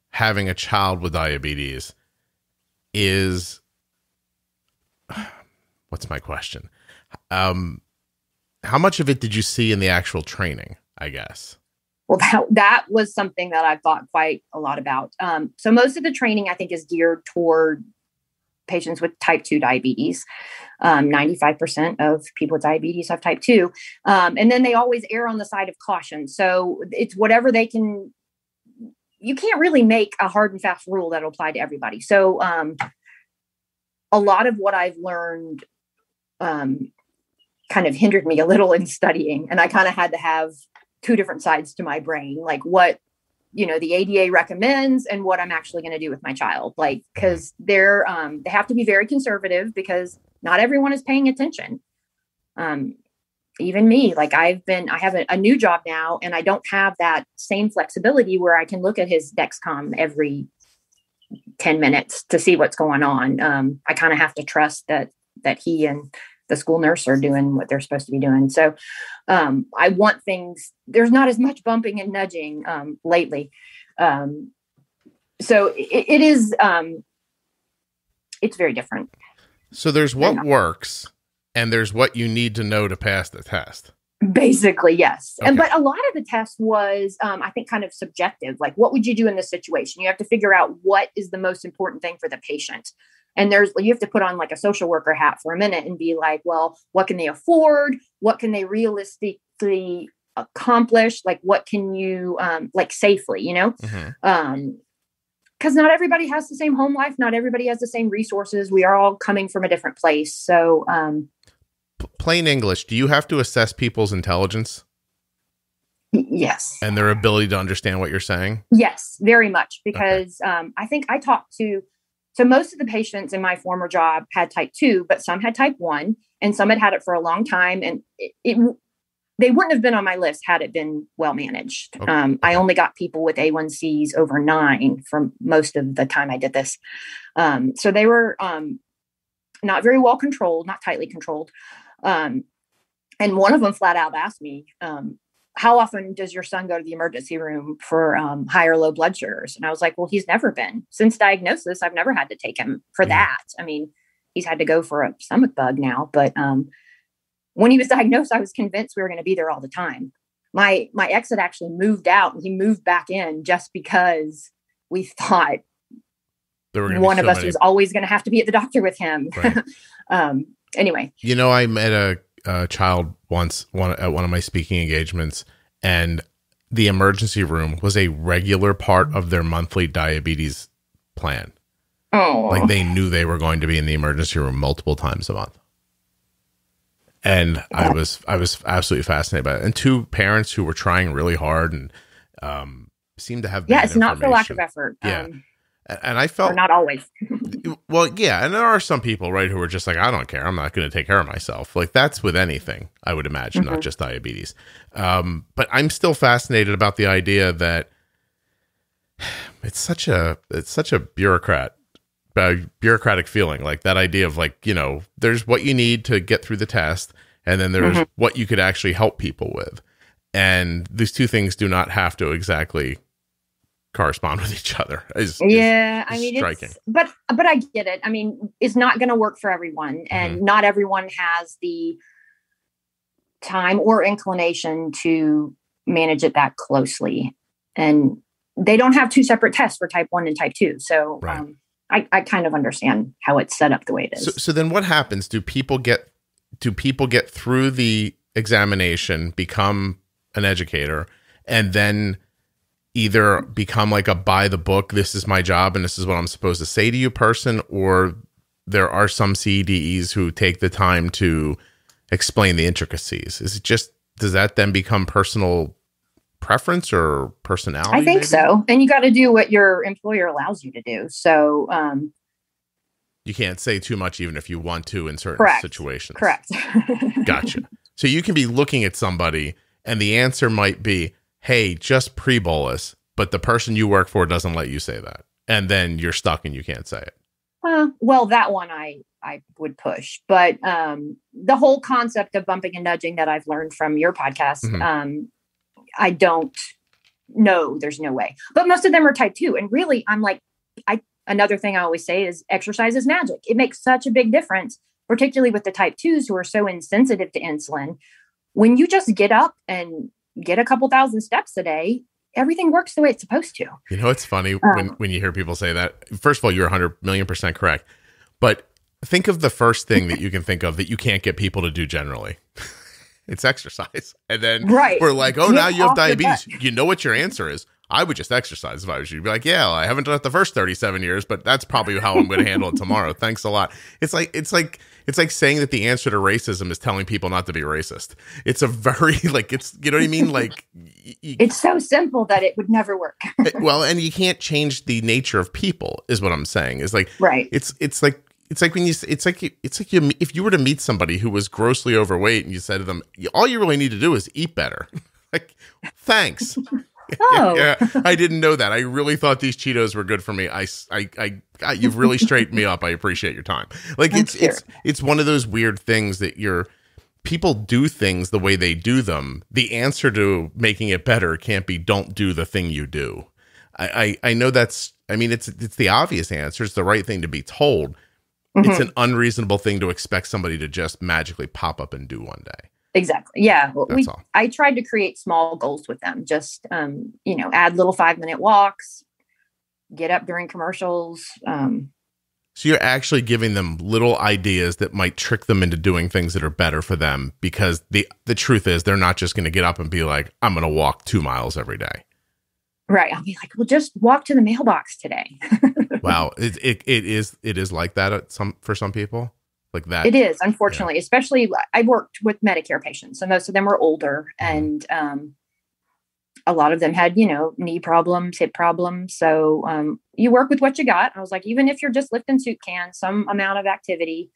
having a child with diabetes is, what's my question? How much of it did you see in the actual training, I guess? Well, that was something that I've thought quite a lot about. So most of the training, I think, is geared toward patients with type 2 diabetes. 95% of people with diabetes have type 2. And then they always err on the side of caution. So it's whatever they can. You can't really make a hard and fast rule that'll apply to everybody. So a lot of what I've learned kind of hindered me a little in studying. And I kind of had to have two different sides to my brain, like what, the ADA recommends and what I'm actually going to do with my child. Like, cause they have to be very conservative because not everyone is paying attention. Even me, like I have a new job now and I don't have that same flexibility where I can look at his Dexcom every 10 minutes to see what's going on. I kind of have to trust that he and the school nurse are doing what they're supposed to be doing. So I want things, there's not as much bumping and nudging lately. So it is, it's very different. So there's what works and there's what you need to know to pass the test. Basically, yes. Okay. But a lot of the test was, I think, kind of subjective. Like, what would you do in this situation? You have to figure out what is the most important thing for the patient. And you have to put on like a social worker hat for a minute and be like, well, what can they afford? What can they realistically accomplish? Like, what can you, safely, Mm-hmm. Because not everybody has the same home life. Not everybody has the same resources. We are all coming from a different place. So, plain English, do you have to assess people's intelligence? Yes. And their ability to understand what you're saying? Yes, very much. Because I think I talked to, so most of the patients in my former job had type 2, but some had type 1 and some had it for a long time. And they wouldn't have been on my list had it been well managed. Okay. I only got people with A1Cs over 9 for most of the time I did this. So they were not very well controlled, not tightly controlled. And one of them flat out asked me, how often does your son go to the emergency room for high or low blood sugars? And I was like, well, he's never been. Since diagnosis, I've never had to take him for that. I mean, he's had to go for a stomach bug now. But when he was diagnosed, I was convinced we were going to be there all the time. My ex had actually moved out and he moved back in just because we thought one of us was always going to have to be at the doctor with him. Right. Anyway. I met a child once at one of my speaking engagements, and the emergency room was a regular part of their monthly diabetes plan. Oh, like they knew they were going to be in the emergency room multiple times a month. And I was absolutely fascinated by it. And two parents who were trying really hard and seemed to have it's not for lack of effort. Yeah. And I felt not always. Well, yeah. And there are some people, right, who are just like, I don't care. I'm not going to take care of myself. Like that's with anything, I would imagine, not just diabetes. But I'm still fascinated about the idea that it's such a bureaucratic feeling, like that idea of like, there's what you need to get through the test. And then there's what you could actually help people with. And these two things do not have to exactly correspond with each other. Is striking. But I get it. I mean, it's not going to work for everyone, and not everyone has the time or inclination to manage it that closely. And they don't have two separate tests for type 1 and type 2. So right. I kind of understand how it's set up the way it is. So then what happens? Do people get through the examination, become an educator, and then either become like a by the book, this is my job and this is what I'm supposed to say to you person, or there are some CEDEs who take the time to explain the intricacies? Is it just, does that then become personal preference or personality? I think so. And you got to do what your employer allows you to do. So you can't say too much even if you want to in certain situations. Correct. Gotcha. So you can be looking at somebody and the answer might be, hey, just pre-bolus, but the person you work for doesn't let you say that. And then you're stuck and you can't say it. Well, that one I would push, but the whole concept of bumping and nudging that I've learned from your podcast, I don't know. There's no way. But most of them are type 2. And really, I'm like, another thing I always say is exercise is magic. It makes such a big difference, particularly with the type 2s who are so insensitive to insulin. When you just get up and get a couple thousand steps a day, everything works the way it's supposed to. You know, it's funny when you hear people say that. First of all, you're 100,000,000% correct. But think of the first thing that you can think of that you can't get people to do generally. It's exercise. And then we're like, oh, now you have diabetes. You know what your answer is? I would just exercise if I was you. You'd be like, yeah, well, I haven't done it the first 37 years, but that's probably how I'm going to handle it tomorrow. Thanks a lot. It's like saying that the answer to racism is telling people not to be racist. It's a very it's, you know what I mean? Like it's so simple that it would never work. Well, and you can't change the nature of people is what I'm saying. Is like, It's like when you, if you were to meet somebody who was grossly overweight and you said to them, all you really need to do is eat better. Like, thanks. Yeah, I didn't know that. I really thought these Cheetos were good for me. You've really straightened me up. I appreciate your time. Like it's one of those weird things that people do things the way they do them. The answer to making it better can't be don't do the thing you do. I know it's the obvious answer. It's the right thing to be told. It's an unreasonable thing to expect somebody to just magically pop up and do one day. Exactly. Yeah. That's all. I tried to create small goals with them. Just, add little 5-minute walks, get up during commercials. So you're actually giving them little ideas that might trick them into doing things that are better for them, because the truth is they're not just going to get up and be like, I'm going to walk 2 miles every day. Right. I'll be like, well, just walk to the mailbox today. Wow. It is like that for some people. Like that. It is, unfortunately, especially I worked with Medicare patients. So most of them were older, and a lot of them had, knee problems, hip problems. So you work with what you got. I was like, even if you're just lifting soup cans, some amount of activity.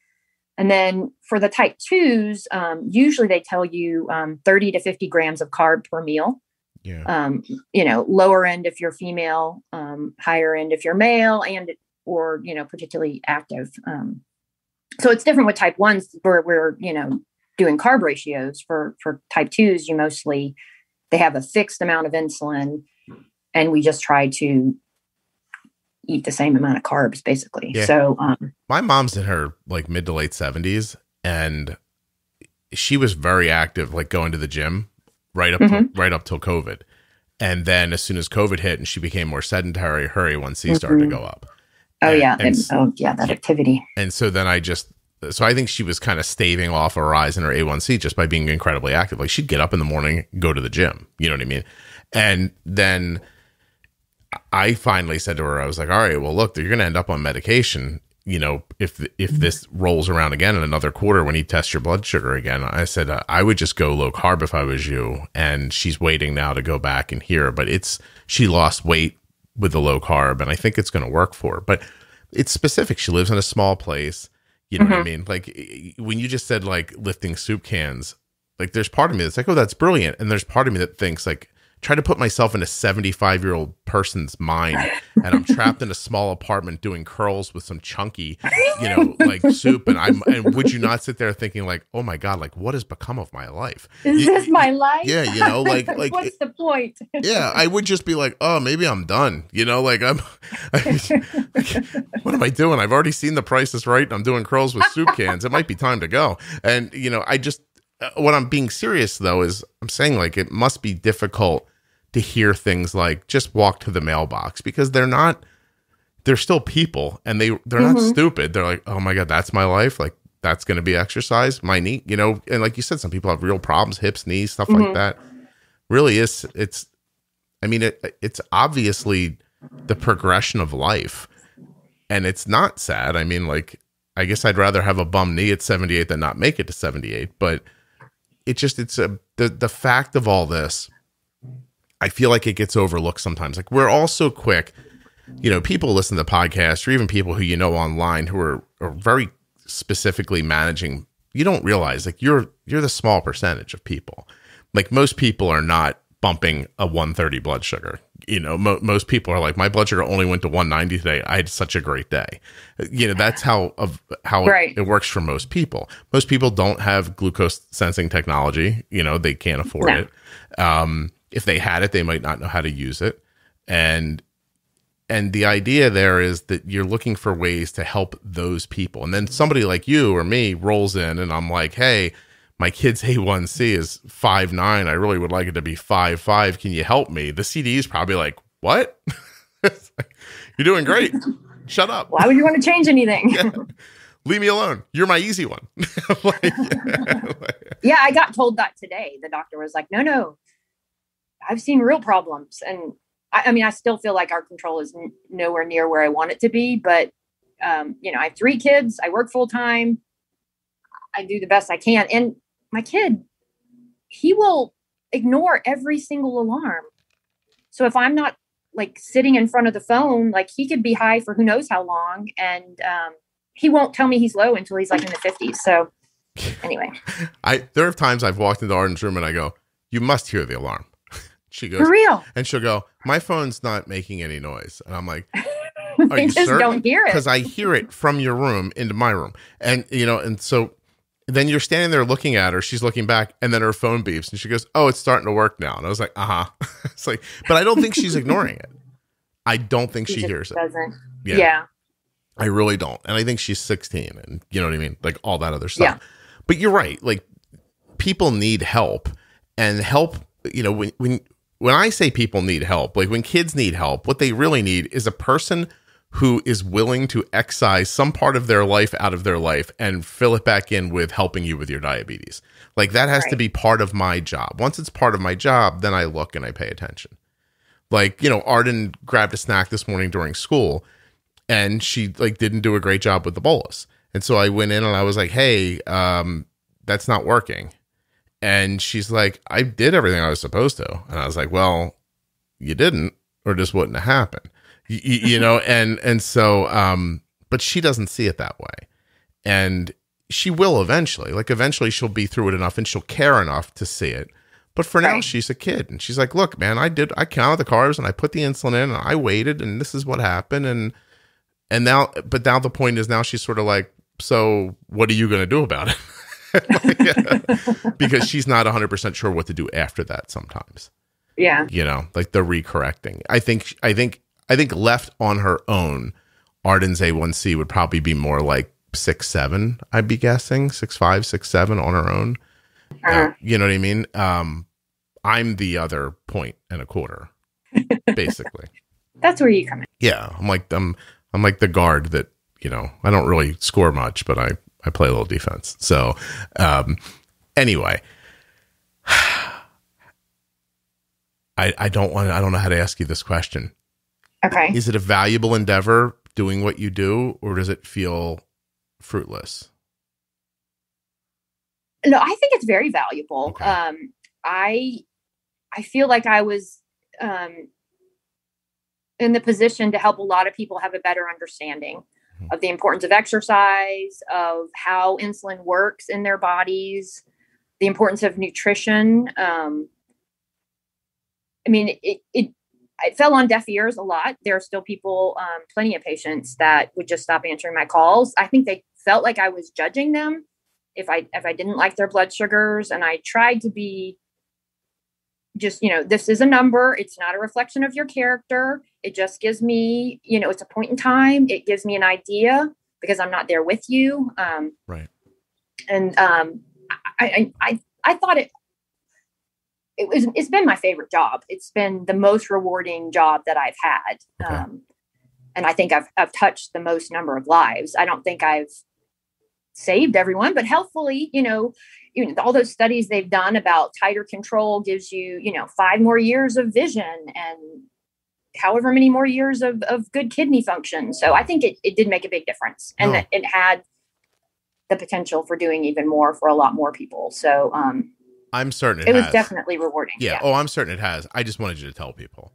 And then for the type 2s, usually they tell you 30 to 50 grams of carb per meal. Yeah. Lower end if you're female, higher end if you're male, or particularly active. So it's different with type 1s where we're, doing carb ratios. For type 2s, they have a fixed amount of insulin, and we just try to eat the same amount of carbs, basically. Yeah. So my mom's in her mid to late 70s, and she was very active, going to the gym right up till COVID. And then as soon as COVID hit and she became more sedentary, her A1C started to go up. That activity. And so then I think she was kind of staving off a rise in her A1C just by being incredibly active. Like, she'd get up in the morning, go to the gym, you know what I mean? And then I finally said to her, I was like, all right, well, look, you're going to end up on medication. If this rolls around again in another quarter, when you test your blood sugar again, I said, I would just go low carb if I was you. And she's waiting now to go back and hear, but she lost weight with the low carb, and I think it's going to work for her. But it's specific. She lives in a small place. You know what I mean? Like, when you just said lifting soup cans, there's part of me that's like, oh, that's brilliant. And there's part of me that thinks try to put myself in a 75-year-old person's mind, and I'm trapped in a small apartment doing curls with some chunky, soup. And would you not sit there thinking oh my God, what has become of my life? Is this my life? Yeah. What's the point? Yeah. I would just be like, oh, maybe I'm done. What am I doing? I've already seen The Price is Right, and I'm doing curls with soup cans. It might be time to go. And, what I'm being serious though is I'm saying it must be difficult to hear things like just walk to the mailbox, because they're still people, and they're not stupid. They're like, oh my God, that's my life. That's going to be exercise. My knee, and like you said, some people have real problems, hips, knees, stuff like that. Really it's obviously the progression of life, and it's not sad. I guess I'd rather have a bum knee at 78 than not make it to 78, but the fact of all this, I feel like it gets overlooked sometimes. We're all so quick, people listen to the podcast, or even people who online who are very specifically managing. You don't realize you're the small percentage of people. Most people are not bumping a 130 blood sugar. You know, most people are like, my blood sugar only went to 190 today. I had such a great day. You know, that's how Right. it works for most people. Most people don't have glucose sensing technology. You know, they can't afford it. If they had it, they might not know how to use it. And the idea there is that you're looking for ways to help those people. And then somebody like you or me rolls in and I'm like, hey, my kid's A1C is 5.9. I really would like it to be 5.5. Can you help me? The CDE is probably like, what? You're doing great. Shut up. Why would you want to change anything? Yeah. Leave me alone. You're my easy one. Yeah, I got told that today. The doctor was like, no, I've seen real problems. And I mean, I still feel like our control is nowhere near where I want it to be. But, you know, I have 3 kids. I work full time. I do the best I can. And my kid, he will ignore every single alarm. So if I'm not like sitting in front of the phone, like he could be high for who knows how long. And he won't tell me he's low until he's like in the 50s. So anyway. There are times I've walked into Arden's room and I go, you must hear the alarm. She goes, for real? And she'll go, my phone's not making any noise. And I'm like, they just don't hear it. Because I hear it from your room into my room. And, you know, and so then you're standing there looking at her, she's looking back, and then her phone beeps and she goes, oh, it's starting to work now. And I was like, It's like, but I don't think she's ignoring it. I don't think she hears it. Doesn't. Yeah. Yeah. I really don't. And I think she's 16 and you know what I mean? Like all that other stuff. Yeah. But you're right. Like people need help, and help, you know, when I say people need help, like when kids need help, what they really need is a person who is willing to excise some part of their life out of their life and fill it back in with helping you with your diabetes. Like that has to be part of my job. Once it's part of my job, then I look and I pay attention. Like, you know, Arden grabbed a snack this morning during school and she like didn't do a great job with the bolus. And so I went in and I was like, hey, that's not working. And she's like, I did everything I was supposed to. And I was like, well, you didn't, or this wouldn't have happened. You know, and so, but she doesn't see it that way. And she will eventually, like eventually she'll be through it enough and she'll care enough to see it. But for now, she's a kid. And she's like, look, man, I counted the carbs and I put the insulin in and I waited and this is what happened. And now, but now the point is now she's sort of like, so what are you going to do about it? Because she's not 100% sure what to do after that sometimes. Yeah. You know, like the recorrecting. I think left on her own, Arden's A1C would probably be more like 6.7, I'd be guessing. 6.5, 6.7 on her own. You know what I mean? I'm the other 1.25, basically. That's where you come in. Yeah. I'm like the guard that, you know, I don't really score much, but I play a little defense. So, anyway, I don't know how to ask you this question. Okay. Is it a valuable endeavor doing what you do, or does it feel fruitless? No, I think it's very valuable. Okay. I feel like I was in the position to help a lot of people have a better understanding of the importance of exercise, of how insulin works in their bodies, the importance of nutrition. I mean, it fell on deaf ears a lot. There are still people, plenty of patients that would just stop answering my calls. I think they felt like I was judging them if I didn't like their blood sugars. And I tried to be just, you know, this is a number. It's not a reflection of your character. It just gives me, you know, it's a point in time. It gives me an idea because I'm not there with you. Right. And I thought it's been my favorite job. It's been the most rewarding job that I've had. Okay. And I think I've touched the most number of lives. I don't think I've saved everyone, but helpfully, you know, all those studies they've done about tighter control gives you, you know, 5 more years of vision and however many more years of good kidney function. So I think it did make a big difference, and that it had the potential for doing even more for a lot more people. So I'm certain it was definitely rewarding. Yeah. Oh, I'm certain it has. I just wanted you to tell people.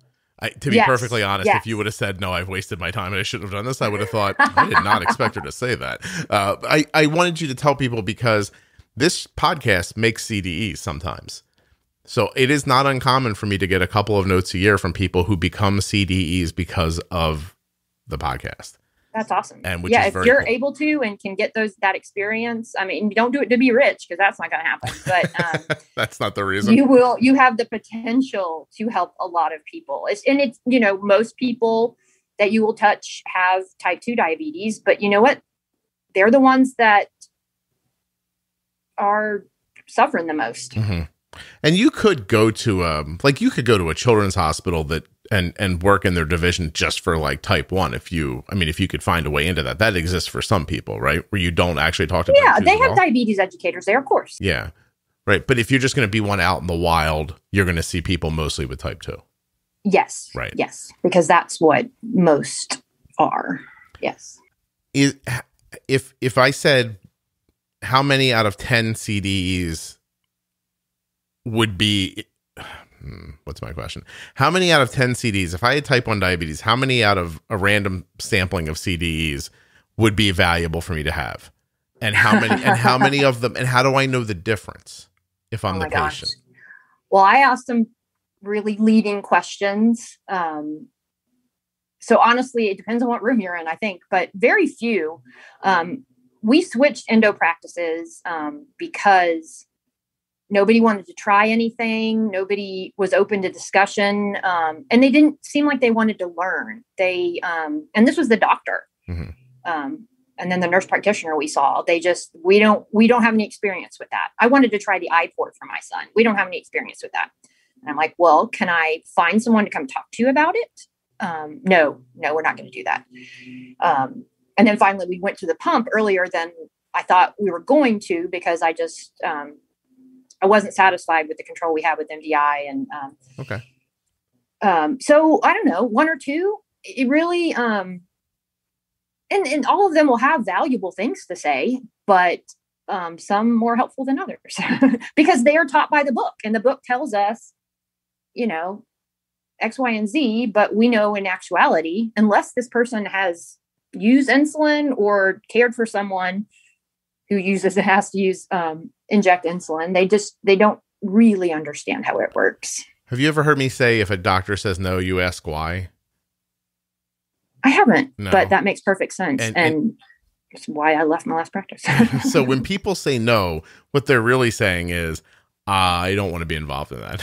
To be perfectly honest, if you would have said, no, I've wasted my time and I shouldn't have done this, I would have thought, I did not expect her to say that. I wanted you to tell people because this podcast makes CDEs sometimes. So it is not uncommon for me to get a couple of notes a year from people who become CDEs because of the podcast. That's awesome. And which yeah, is if you're able to and can get that experience, I mean, don't do it to be rich because that's not going to happen. But that's not the reason. You have the potential to help a lot of people. It's most people that you will touch have type 2 diabetes, but you know what? They're the ones that are suffering the most. Mm-hmm. And you could go to a children's hospital and work in their division just for like type 1 if you could find a way into that exists for some people, right? Where you don't actually talk to type 2s they have diabetes educators there, of course. Yeah. Right. But if you're just going to be one out in the wild, you're going to see people mostly with type 2. Yes. Right. Yes. Because that's what most are. Yes. If I said how many out of 10 CDEs would be, what's my question? How many out of 10 CDs, if I had type 1 diabetes, how many out of a random sampling of CDEs would be valuable for me to have? And how many of them, and how do I know the difference if I'm the patient? Gosh. Well, I asked them really leading questions. So honestly, it depends on what room you're in, I think, but very few. We switched endo practices because nobody wanted to try anything. Nobody was open to discussion. And they didn't seem like they wanted to learn. And this was the doctor. Mm-hmm. And then the nurse practitioner we saw, we don't have any experience with that. I wanted to try the iPort for my son. We don't have any experience with that. And I'm like, well, can I find someone to come talk to you about it? No, we're not going to do that. And then finally we went to the pump earlier than I thought we were going to, because I just, I wasn't satisfied with the control we had with MDI. And, okay. So I don't know, one or two, it really, and all of them will have valuable things to say, but, some more helpful than others because they are taught by the book, and the book tells us, X, Y, and Z, but we know in actuality, unless this person has used insulin or cared for someone who has to use, inject insulin, they don't really understand how it works. Have you ever heard me say, if a doctor says no, you ask why? I haven't, no. But that makes perfect sense. And it's why I left my last practice. So when people say no, what they're really saying is, I don't want to be involved in that.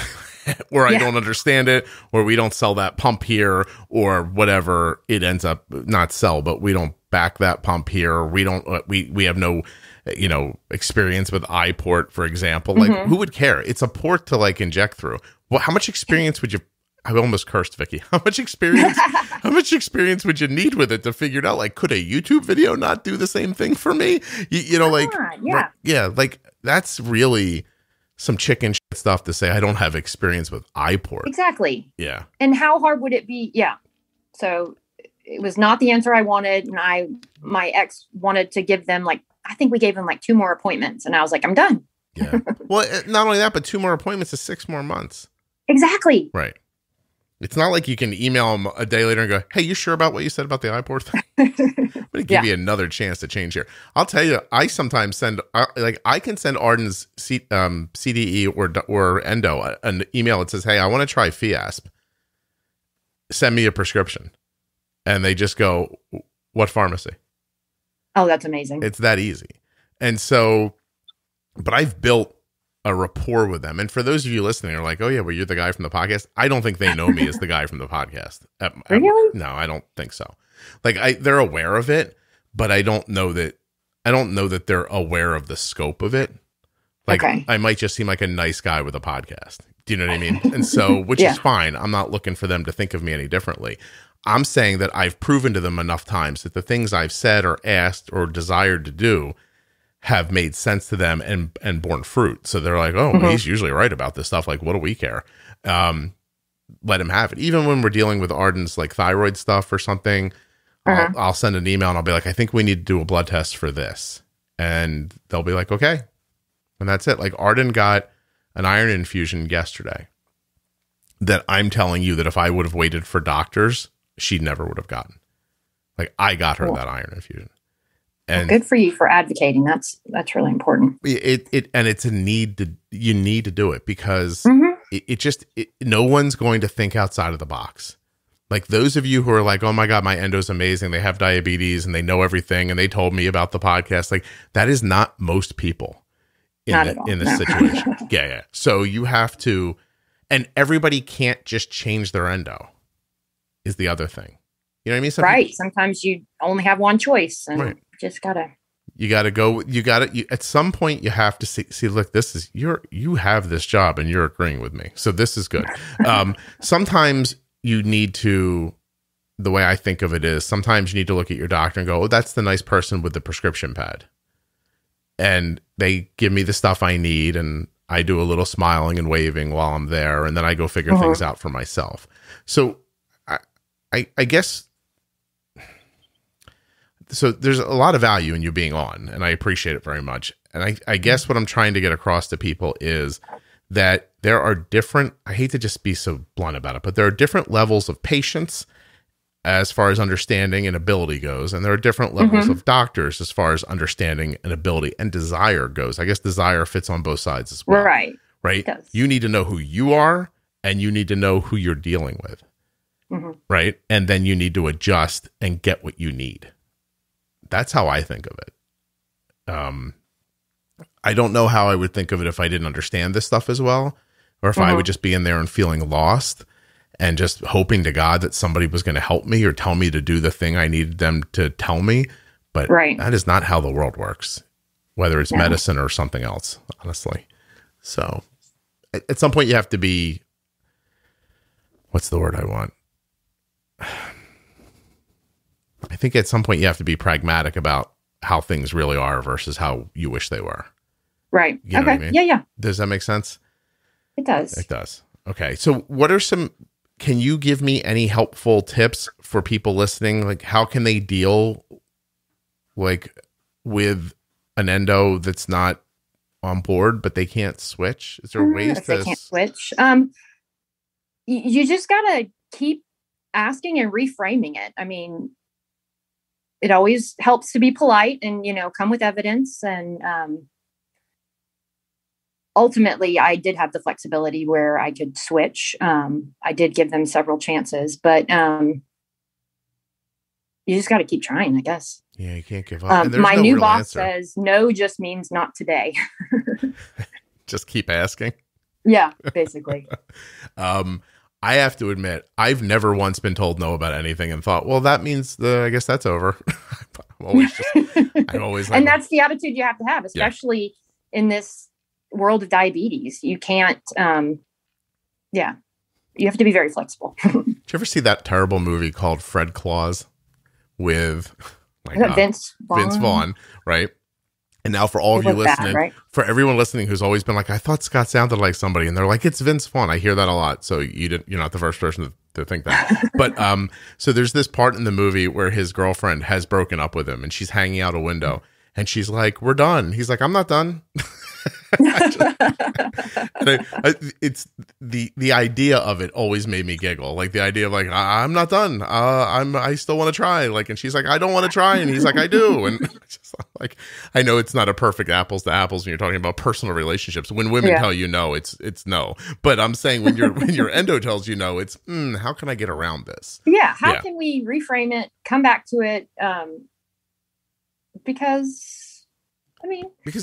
Or I don't understand it, or we don't sell that pump here, or whatever it ends up, not sell, but we don't back that pump here. We don't, we have no, experience with iPort, for example. Like, who would care? It's a port to like inject through. Well, how much experience would you, I almost cursed Vikki. How much experience would you need with it to figure it out? Like, could a YouTube video not do the same thing for me? Like that's really some chicken shit stuff to say I don't have experience with iPort. Exactly. Yeah. And how hard would it be? Yeah. So it was not the answer I wanted. And my ex wanted to give them I think we gave them 2 more appointments, and I was like, I'm done. Yeah. Well, not only that, but 2 more appointments is 6 more months. Exactly. Right. It's not like you can email them a day later and go, hey, you sure about what you said about the iPort thing? I'm going to give you another chance to change here. I'll tell you, I sometimes send, I can send Arden's CDE or Endo an email that says, hey, I want to try Fiasp. Send me a prescription. And they just go, what pharmacy? Oh, that's amazing. It's that easy. And so, but I've built a rapport with them. And for those of you listening are like, oh yeah, well, you're the guy from the podcast. I don't think they know me as the guy from the podcast. Really? No, I don't think so. They're aware of it, but I don't know that they're aware of the scope of it. Okay. I might just seem like a nice guy with a podcast. Do you know what I mean? And so, which is fine. I'm not looking for them to think of me any differently. I'm saying that I've proven to them enough times that the things I've said or asked or desired to do have made sense to them and borne fruit. So they're like, oh, he's usually right about this stuff. Like, what do we care? Let him have it. Even when we're dealing with Arden's thyroid stuff or something, I'll send an email and I'll be like, I think we need to do a blood test for this. And they'll be like, okay. And that's it. Arden got an iron infusion yesterday that I'm telling you that if I would have waited for doctors, she never would have gotten. I got her that iron infusion. And good for you for advocating. That's really important. And it's a need you need to do it because no one's going to think outside of the box. Like those of you who are like, oh my God, my endo's amazing. They have diabetes and they know everything. And they told me about the podcast. Like that is not most people in this situation. Yeah. So you have to, and everybody can't just change their endo is the other thing. You know what I mean? Right. Sometimes you only have one choice and just gotta. You at some point you have to see, look, you have this job and you're agreeing with me. So this is good. Sometimes you need to, the way I think of it is sometimes you need to look at your doctor and go, oh, that's the nice person with the prescription pad. And they give me the stuff I need and I do a little smiling and waving while I'm there. And then I go figure things out for myself. So I guess, so there's a lot of value in you being on and I appreciate it very much. And I guess what I'm trying to get across to people is that there are different, I hate to just be so blunt about it, but there are different levels of patience as far as understanding and ability goes. And there are different levels of doctors as far as understanding and ability and desire goes. I guess desire fits on both sides as well. Right. You need to know who you are and you need to know who you're dealing with. Right. And then you need to adjust and get what you need. That's how I think of it. I don't know how I would think of it if I didn't understand this stuff as well, or if I would just be in there and feeling lost and just hoping to God that somebody was going to help me or tell me to do the thing I needed them to tell me. But that is not how the world works, whether it's medicine or something else, honestly. So at some point you have to be, what's the word I want? I think at some point you have to be pragmatic about how things really are versus how you wish they were. Right. You know okay. What I mean? Yeah. Does that make sense? It does. It does. Okay. So can you give me any helpful tips for people listening? Like how can they deal with an endo that's not on board, but they can't switch? Is there ways they can't switch? You just got to keep asking and reframing it. I mean, it always helps to be polite and, come with evidence. And ultimately, I did have the flexibility where I could switch. I did give them several chances, but you just got to keep trying, I guess. Yeah, you can't give up. My new boss says no just means not today. Just keep asking. Yeah, basically. I have to admit, I've never once been told no about anything and thought, well, that means I guess that's over. I'm always like, and that's the attitude you have to have, especially in this world of diabetes. You can't, you have to be very flexible. Did you ever see that terrible movie called Fred Claus with Vince Vaughn, right? And now for all of you listening, for everyone listening who's always been like, I thought Scott sounded like somebody, and they're like, it's Vince Vaughn. I hear that a lot. So you're not the first person to think that. But so there's this part in the movie where his girlfriend has broken up with him and she's hanging out a window and she's like, we're done. He's like, I'm not done. It's the idea of it always made me giggle. Like the idea of like, I'm not done. I still want to try. Like, and she's like, I don't want to try. And he's like, I do. And just like, I know it's not a perfect apples to apples when you're talking about personal relationships. When women tell you no, it's no. But I'm saying when your endo tells you no, it's how can I get around this? Yeah. How can we reframe it? Come back to it. Because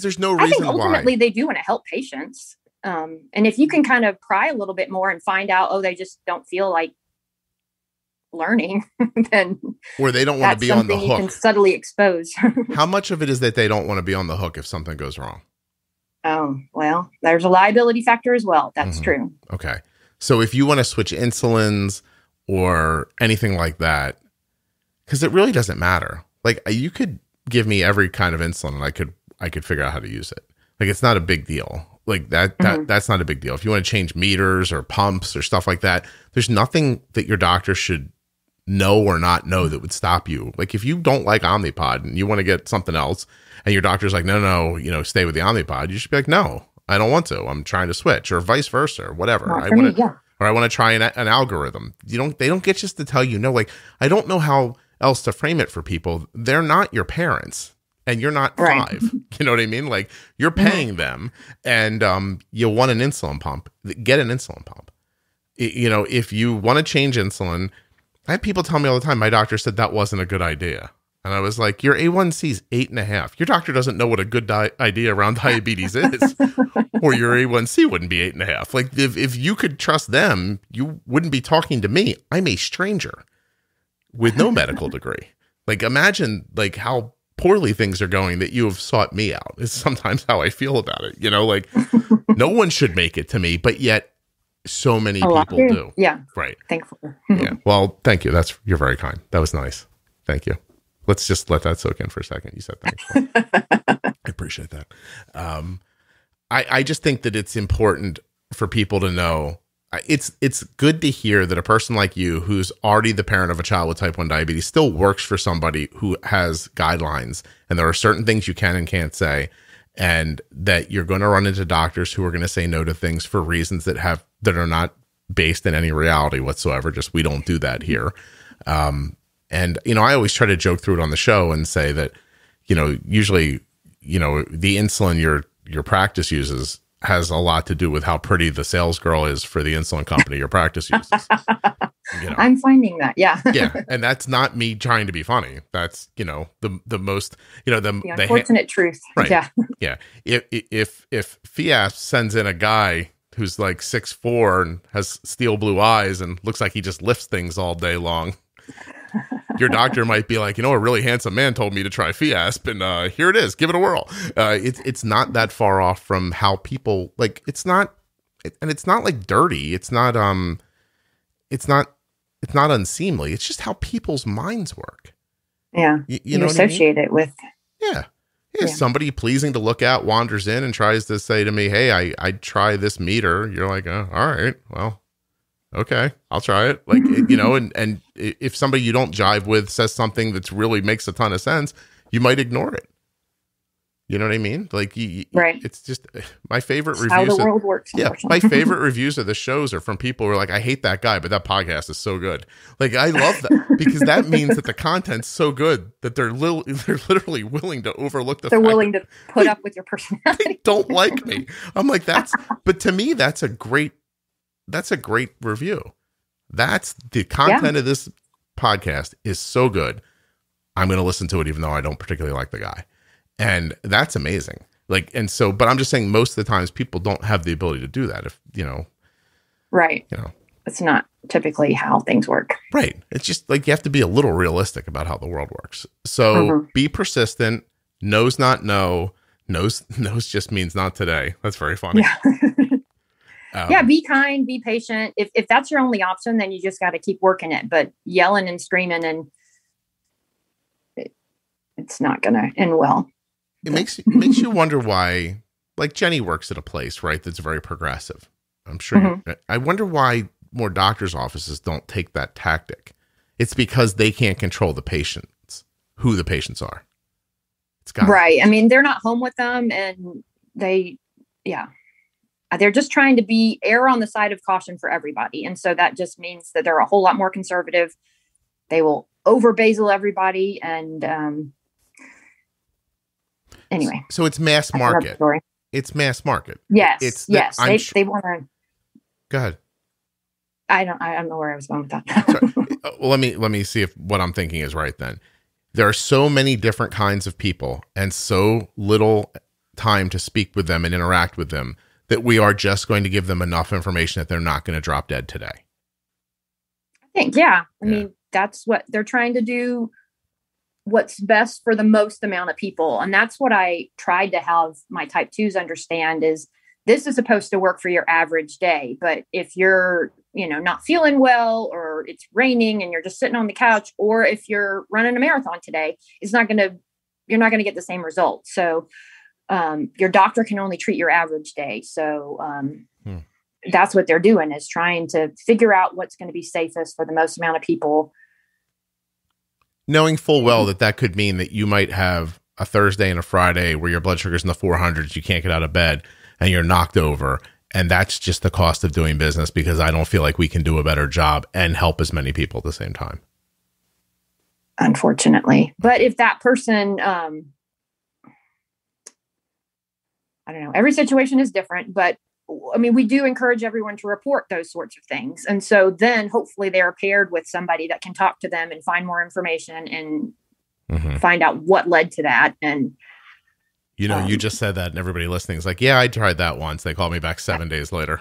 there's no reason why. Ultimately they do want to help patients. And if you can kind of pry a little bit more and find out, they just don't feel like learning, then or they don't want to be on the hook. You can subtly expose. How much of it is that they don't want to be on the hook if something goes wrong? Oh, well, there's a liability factor as well. That's true. Okay. So if you want to switch insulins or anything like that, because it really doesn't matter. Like you could give me every kind of insulin and I could figure out how to use it. Like it's not a big deal. Like that's not a big deal. If you want to change meters or pumps or stuff like that, there's nothing that your doctor should know or not know that would stop you. Like if you don't like Omnipod and you want to get something else and your doctor's like, no, stay with the Omnipod, you should be like, no, I don't want to. I'm trying to switch, or vice versa, or whatever. I want to try an algorithm. They don't get just to tell you no. Like I don't know how else to frame it for people. They're not your parents. and you're not Right. 5. You know what I mean? Like, you're paying them, and you want an insulin pump, get an insulin pump. You know, if you want to change insulin, I have people tell me all the time, my doctor said that wasn't a good idea. And I was like, your A1C is 8.5. Your doctor doesn't know what a good idea around diabetes is, or your A1C wouldn't be 8.5. Like, if you could trust them, you wouldn't be talking to me. I'm a stranger with no medical degree. Like, imagine like how poorly things are going that you have sought me out is sometimes how I feel about it. You know, like, no one should make it to me, but yet so many people do. Yeah. Right. Thankfully. Yeah. Well, thank you. You're very kind. That was nice. Thank you. Let's just let that soak in for a second. You said thanks. I appreciate that. I just think that it's important for people to know. It's good to hear that a person like you, who's already the parent of a child with type 1 diabetes, still works for somebody who has guidelines, and there are certain things you can and can't say, and that you're going to run into doctors who are going to say no to things for reasons that are not based in any reality whatsoever. Just, we don't do that here. And, you know, I always try to joke through it on the show and say that, you know, usually, you know, the insulin your practice uses has a lot to do with how pretty the sales girl is for the insulin company your practice uses. You know? I'm finding that. Yeah. Yeah. And that's not me trying to be funny. That's, you know, the most, you know, the unfortunate truth. Right. Yeah. Yeah. If Fias sends in a guy who's like 6'4" and has steel blue eyes and looks like he just lifts things all day long, your doctor might be like, you know, a really handsome man told me to try Fiasp, and here it is. Give it a whirl. It's not that far off from how people, like, it's not like dirty. It's not unseemly. It's just how people's minds work. Yeah. You know, associate it with. Yeah. Somebody pleasing to look at wanders in and tries to say to me, hey, I try this meter. You're like, all right, well, okay, I'll try it. Like, you know, and if somebody you don't jive with says something that really makes a ton of sense, you might ignore it. You know what I mean? Like, right. It's just my favorite it's reviews. How the world works. Yeah, my favorite reviews of the shows are from people who are like, I hate that guy, but that podcast is so good. Like, I love that because that means that the content's so good that they're literally willing to overlook the fact they're willing to put up with your personality. They don't like me. I'm like, but to me, that's a great review. That's the content of this podcast is so good. I'm going to listen to it, even though I don't particularly like the guy. And that's amazing. Like, and so, but I'm just saying most of the times people don't have the ability to do that. If, you know, right. You know, it's not typically how things work. Right. It's just like, you have to be a little realistic about how the world works. So be persistent. No's not no. No's just means not today. That's very funny. Yeah. Be kind, be patient. If that's your only option, then you just got to keep working it. But yelling and screaming and it's not going to end well. It makes you wonder why, like, Jenny works at a place, right, that's very progressive. I'm sure. I wonder why more doctors' offices don't take that tactic. It's because they can't control the patients, who the patients are. It's got right. I mean, they're not home with them, and they're just trying to err on the side of caution for everybody. And so that just means that they're a whole lot more conservative. They will over basal everybody. And anyway. So it's mass market. It's mass market. Yes. Yes. They want to. Go ahead. I don't know where I was going with that. Well, let me see if what I'm thinking is right then. There are so many different kinds of people and so little time to speak with them and interact with them that we are just going to give them enough information that they're not going to drop dead today. I think, I mean, that's what they're trying to do, what's best for the most amount of people. And that's what I tried to have my type 2s understand is this is supposed to work for your average day. But if you're, not feeling well, or it's raining and you're just sitting on the couch, or if you're running a marathon today, you're not going to get the same result. So your doctor can only treat your average day. So that's what they're doing, is trying to figure out what's going to be safest for the most amount of people. Knowing full well that could mean that you might have a Thursday and a Friday where your blood sugar's in the 400s, you can't get out of bed and you're knocked over. And that's just the cost of doing business, because I don't feel like we can do a better job and help as many people at the same time. Unfortunately. But if that person, I don't know. Every situation is different, but I mean, we do encourage everyone to report those sorts of things. And so then hopefully they are paired with somebody that can talk to them and find more information and find out what led to that. And, you just said that and everybody listening is like, yeah, I tried that once. They called me back 7 days later.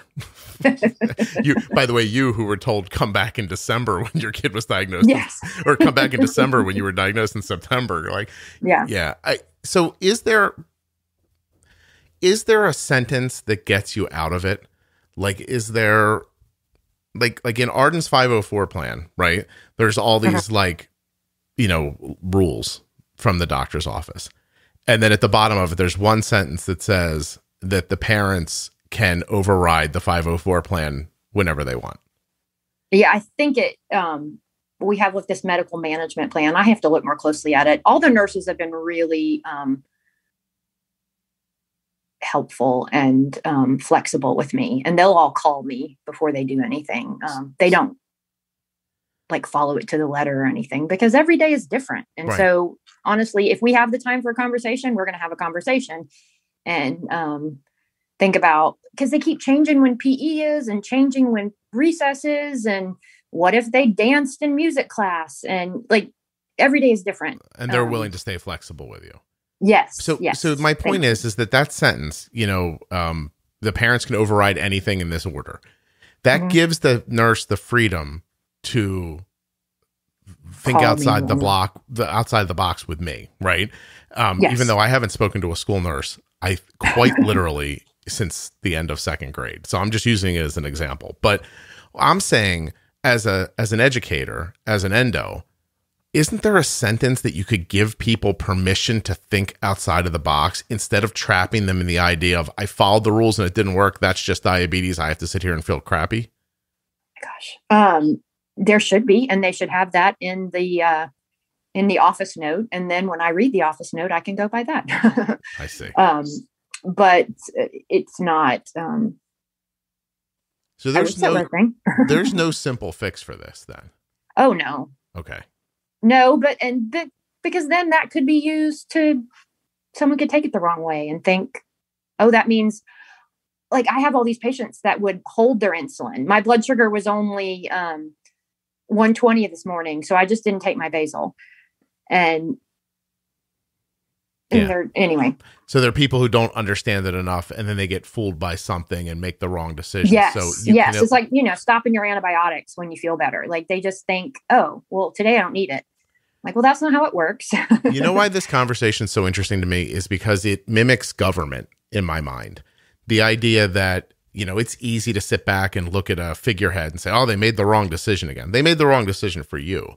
By the way, you who were told come back in December when your kid was diagnosed, yes. or come back in December when you were diagnosed in September. You're like, yeah. So is there a sentence that gets you out of it? Like, is there like in Arden's 504 plan, right? There's all these rules from the doctor's office. And then at the bottom of it, there's one sentence that says that the parents can override the 504 plan whenever they want. Yeah, I think we have with this medical management plan, I have to look more closely at it. All the nurses have been really helpful and flexible with me, and they'll all call me before they do anything. They don't follow it to the letter or anything, because every day is different. And right. So honestly, if we have the time for a conversation, we're going to have a conversation and think about, because they keep changing when PE is and changing when recess is. And what if they danced in music class? And every day is different. And they're willing to stay flexible with you. Yes. So my point is that sentence, the parents can override anything in this order. That gives the nurse the freedom to think outside the box with me. Right. Yes. Even though I haven't spoken to a school nurse, I quite literally since the end of second grade. So I'm just using it as an example, but I'm saying as an educator, as an endo, isn't there a sentence that you could give people permission to think outside of the box instead of trapping them in the idea of, I followed the rules and it didn't work, that's just diabetes, I have to sit here and feel crappy? Gosh. There should be, and they should have that in the office note. And then when I read the office note, I can go by that. I see. But it's not. So there's no simple fix for this then. Oh no. Okay. No, but because then that could be used someone could take it the wrong way and think, oh, that means I have all these patients that would hold their insulin. My blood sugar was only 120 this morning, so I just didn't take my basal. And anyway. So there are people who don't understand it enough, and then they get fooled by something and make the wrong decision. Yes, so it's like, stopping your antibiotics when you feel better. They just think, oh, well, today I don't need it. Well, that's not how it works. You know why this conversation is so interesting to me is because it mimics government in my mind. The idea that, it's easy to sit back and look at a figurehead and say, oh, they made the wrong decision again. They made the wrong decision for you.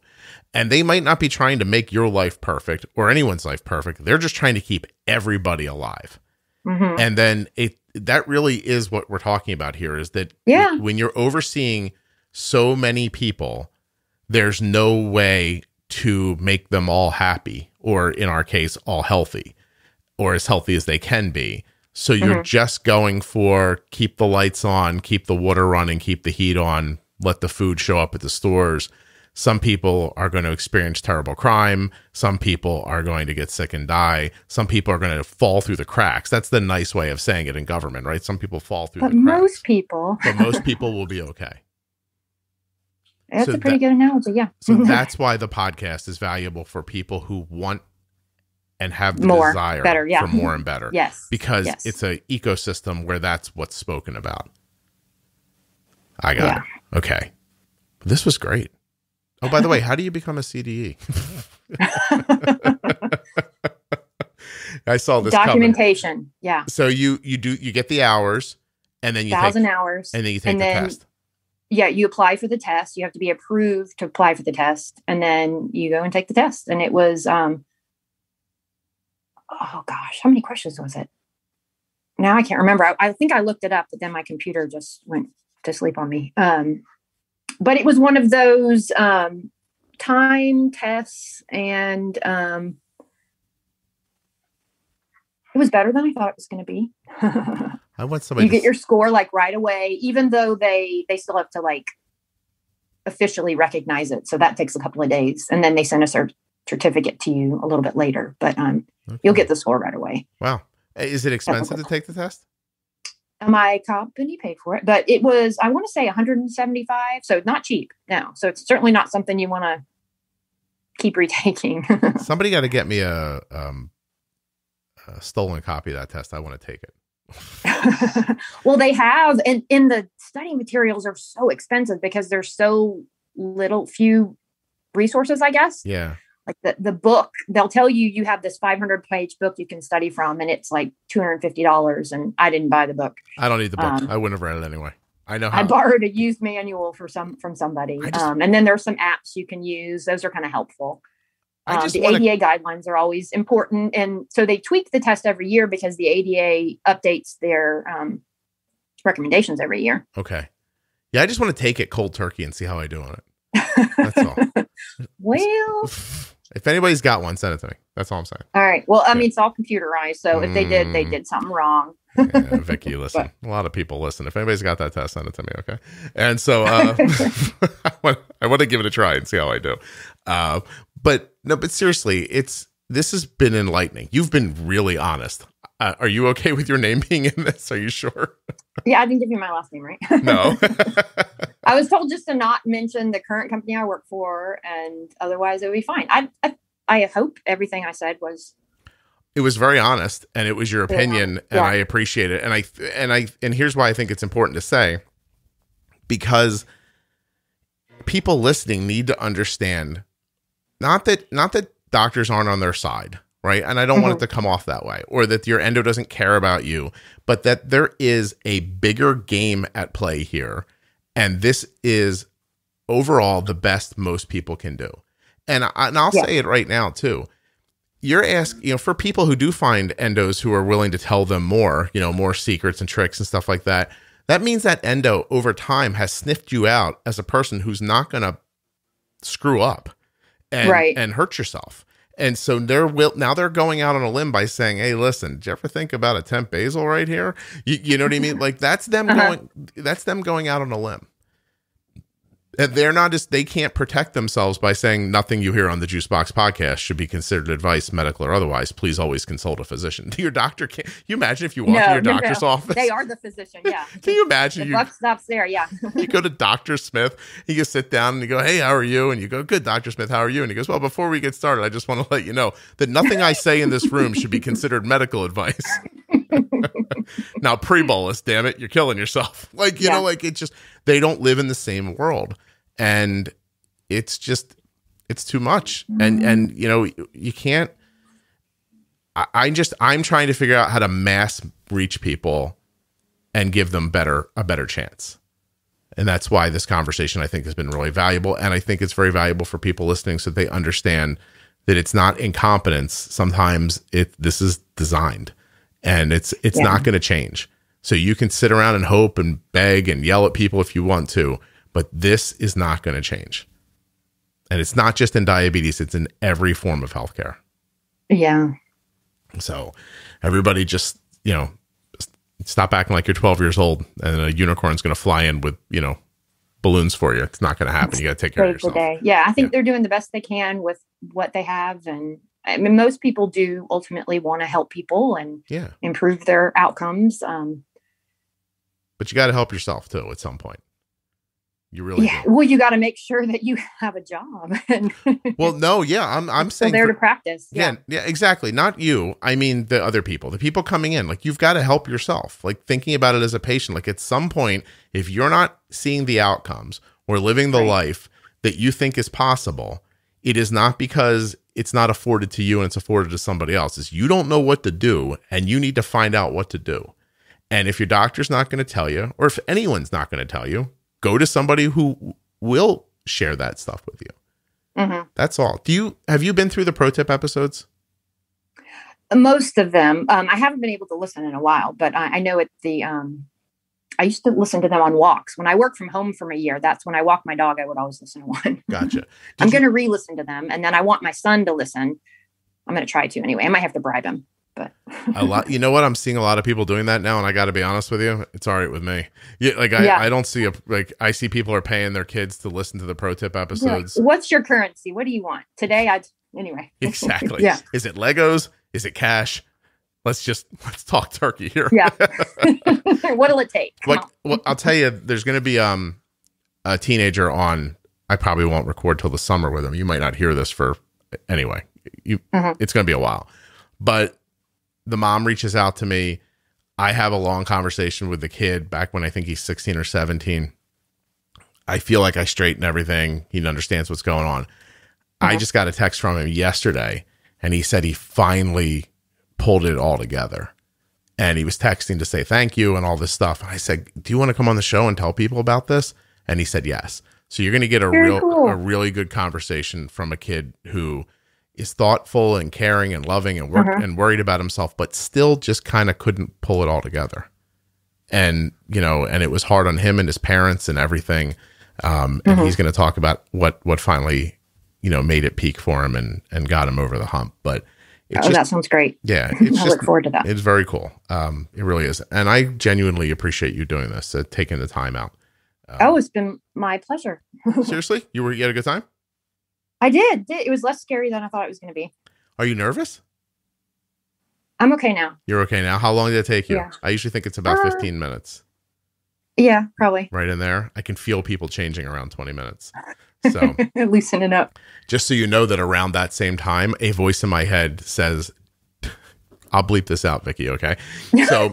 And they might not be trying to make your life perfect or anyone's life perfect. They're just trying to keep everybody alive. Mm-hmm. And then that really is what we're talking about here, is that when you're overseeing so many people, there's no way to make them all happy, or in our case, all healthy, or as healthy as they can be. So you're just going for keep the lights on, keep the water running, keep the heat on, let the food show up at the stores. Some people are going to experience terrible crime. Some people are going to get sick and die. Some people are going to fall through the cracks. That's the nice way of saying it in government, right? Some people fall through the cracks. But most people will be okay. That's a pretty good analogy, yeah. So that's why the podcast is valuable for people who want and have the desire for more and better. Yes. Because it's an ecosystem where that's what's spoken about. I got it. Okay. This was great. Oh, by the way, how do you become a CDE? I saw this documentation. Coming. Yeah. So you get the hours, and then 1,000 hours, and then you take the test. Yeah, you apply for the test. You have to be approved to apply for the test, and then you go and take the test. And it was, oh gosh, how many questions was it? Now I can't remember. I think I looked it up, but then my computer just went to sleep on me. But it was one of those time tests, and it was better than I thought it was going to be. I want somebody. You get your score right away, even though they still have to officially recognize it. So that takes a couple of days, and then they send a certificate to you a little bit later. But you'll get the score right away. Wow. Is it expensive to take the test? My company paid for it, but it was, I want to say 175. So not cheap now. So it's certainly not something you want to keep retaking. Somebody got to get me a stolen copy of that test. I want to take it. Well, they have, and in the study materials are so expensive because there's so few resources, I guess. Yeah. Like the book, they'll tell you have this 500-page book you can study from, and it's like $250. And I didn't buy the book. I don't need the book. I wouldn't have read it anyway. I know how. I borrowed a used manual from somebody. And then there's some apps you can use. Those are kind of helpful. The ADA guidelines are always important. And so they tweak the test every year because the ADA updates their recommendations every year. Okay. Yeah, I just want to take it cold turkey and see how I do on it. That's all. Well, if anybody's got one, send it to me. That's all I'm saying. All right. Well, I mean, it's all computerized. So if they did something wrong. Yeah, Vikki, listen. A lot of people listen. If anybody's got that test, send it to me, okay? And so I want to give it a try and see how I do. But seriously, this has been enlightening. You've been really honest. Are you okay with your name being in this? Are you sure? Yeah, I didn't give you my last name, right? No. I was told just to not mention the current company I work for, and otherwise it would be fine. I hope everything I said was. It was very honest, and it was your opinion, and I appreciate it. And here's why I think it's important to say, because people listening need to understand, not that doctors aren't on their side, right? And I don't want it to come off that way, or that your endo doesn't care about you, but that there is a bigger game at play here. And this is overall the best most people can do. And I'll say it right now too. You're asking, for people who do find endos who are willing to tell them more, more secrets and tricks and stuff like that, that means that endo over time has sniffed you out as a person who's not going to screw up and hurt yourself. And so now they're going out on a limb by saying, hey, listen, did you ever think about a temp basal right here? You know what I mean? Like that's them going out on a limb. And they can't protect themselves by saying nothing you hear on the Juicebox podcast should be considered advice, medical or otherwise. Please always consult a physician. Your doctor can't. You imagine if you walk to your doctor's office? They are the physician. Yeah. Can you imagine? The buck stops there. Yeah. You go to Dr. Smith. You can sit down and you go, hey, how are you? And you go, good, Dr. Smith, how are you? And he goes, well, before we get started, I just want to let you know that nothing I say in this room should be considered medical advice. Now, pre-bolus, damn it, you're killing yourself. Like, you know, like it just, they don't live in the same world. And it's too much. And, you can't, I'm trying to figure out how to mass reach people and give them a better chance. And that's why this conversation I think has been really valuable. And I think it's very valuable for people listening so they understand that it's not incompetence. Sometimes this is designed and it's not going to change. So you can sit around and hope and beg and yell at people if you want to, but this is not going to change. And it's not just in diabetes, it's in every form of healthcare. Yeah. So everybody just, stop acting like you're 12 years old and a unicorn's going to fly in with, balloons for you. It's not going to happen. You got to take care of yourself. Yeah. I think they're doing the best they can with what they have. And I mean, most people do ultimately want to help people and improve their outcomes. But you got to help yourself too at some point. You really do. Well, you got to make sure that you have a job. Well, no, I'm saying there to practice. Yeah, exactly. Not you. I mean, the other people, the people coming in. Like, you've got to help yourself. Like, thinking about it as a patient. Like, at some point, if you're not seeing the outcomes or living the life that you think is possible, it is not because it's not afforded to you and it's afforded to somebody else. It's you don't know what to do, and you need to find out what to do. And if your doctor's not going to tell you, or if anyone's not going to tell you, go to somebody who will share that stuff with you. Mm-hmm. That's all. Have you been through the pro tip episodes? Most of them. I haven't been able to listen in a while, but I know I used to listen to them on walks. When I worked from home for a year, that's when I walked my dog. I would always listen to one. Gotcha. I'm going to re-listen to them. And then I want my son to listen. I'm going to try to anyway. I might have to bribe him. But a lot, you know what? I'm seeing a lot of people doing that now, and I got to be honest with you, it's all right with me. I don't see I see people are paying their kids to listen to the pro tip episodes. Yeah. What's your currency? What do you want today? Anyway. Exactly. Yeah. Is it Legos? Is it cash? let's talk turkey here. Yeah. What'll it take? Well, I'll tell you, there's going to be a teenager on. I probably won't record till the summer with him. You might not hear this anyway. It's going to be a while. But the mom reaches out to me. I have a long conversation with the kid back when I think he's 16 or 17. I feel like I straighten everything. He understands what's going on. I just got a text from him yesterday, and he said he finally pulled it all together. And he was texting to say thank you and all this stuff. And I said, do you want to come on the show and tell people about this? And he said yes. So you're going to get a really good conversation from a kid who is thoughtful and caring and loving and and worried about himself, but still just kind of couldn't pull it all together. And, and it was hard on him and his parents and everything. And he's going to talk about what finally, made it peak for him and got him over the hump. But that sounds great. Yeah. I look forward to that. It's very cool. It really is. And I genuinely appreciate you doing this, taking the time out. It's been my pleasure. Seriously? You had a good time? I did. It was less scary than I thought it was going to be. Are you nervous? I'm okay now. You're okay now? How long did it take you? Yeah. I usually think it's about 15 minutes. Yeah, probably. Right in there. I can feel people changing around 20 minutes. So loosening up. Just so you know that around that same time, a voice in my head says, I'll bleep this out, Vikki, okay? So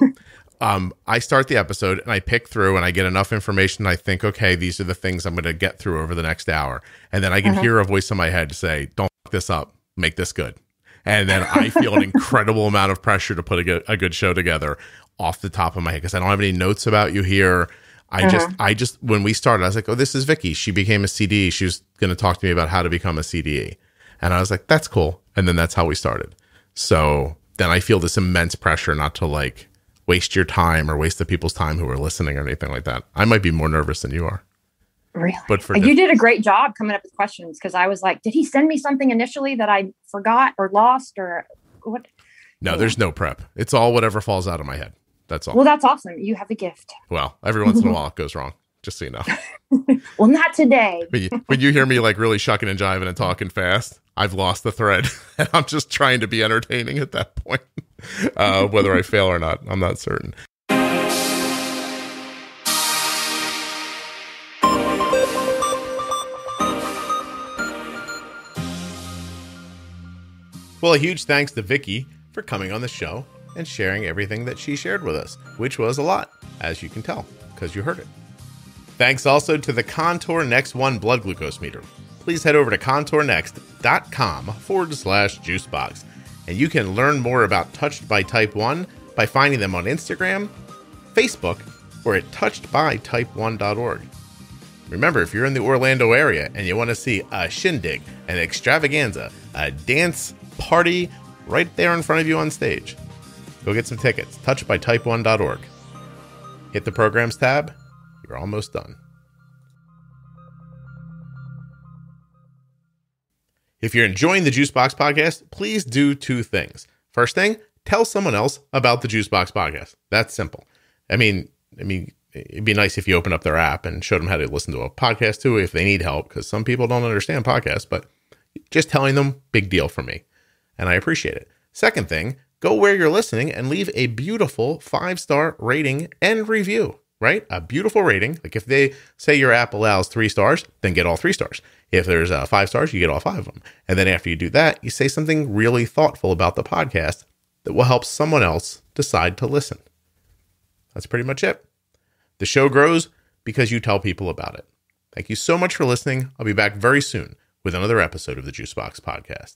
I start the episode and I pick through and I get enough information. I think, okay, these are the things I'm going to get through over the next hour. And then I can hear a voice in my head say, don't fuck this up, make this good. And then I feel an incredible amount of pressure to put a good show together off the top of my head because I don't have any notes about you here. I just, when we started, I was like, oh, this is Vikki. She became a CDE. She was going to talk to me about how to become a CDE. And I was like, that's cool. And then that's how we started. So then I feel this immense pressure not to waste your time or waste the people's time who are listening or anything like that. I might be more nervous than you are. Really? But you did a great job coming up with questions because I was like, did he send me something initially that I forgot or lost or what? No, there's no prep. It's all whatever falls out of my head. That's all. Well, that's awesome. You have a gift. Well, every once in a while it goes wrong, just so you know. Well, not today. When you hear me really shucking and jiving and talking fast, I've lost the thread. And I'm just trying to be entertaining at that point. Whether I fail or not, I'm not certain. Well, a huge thanks to Vikki for coming on the show and sharing everything that she shared with us, which was a lot, as you can tell, because you heard it. Thanks also to the Contour Next One blood glucose meter. Please head over to contournext.com/juicebox, and you can learn more about Touched by Type 1 by finding them on Instagram, Facebook, or at touchedbytype1.org. Remember, if you're in the Orlando area and you want to see a shindig, an extravaganza, a dance party right there in front of you on stage, go get some tickets. Touchedbytype1.org. Hit the programs tab. You're almost done. If you're enjoying the Juicebox Podcast, please do two things. First thing, tell someone else about the Juicebox Podcast. That's simple. I mean, it'd be nice if you open up their app and showed them how to listen to a podcast too if they need help, because some people don't understand podcasts, but just telling them, big deal for me. And I appreciate it. Second thing, go where you're listening and leave a beautiful 5-star rating and review, right? A beautiful rating. Like if they say your app allows 3 stars, then get all 3 stars. If there's 5 stars, you get all 5 of them. And then after you do that, you say something really thoughtful about the podcast that will help someone else decide to listen. That's pretty much it. The show grows because you tell people about it. Thank you so much for listening. I'll be back very soon with another episode of the Juicebox Podcast.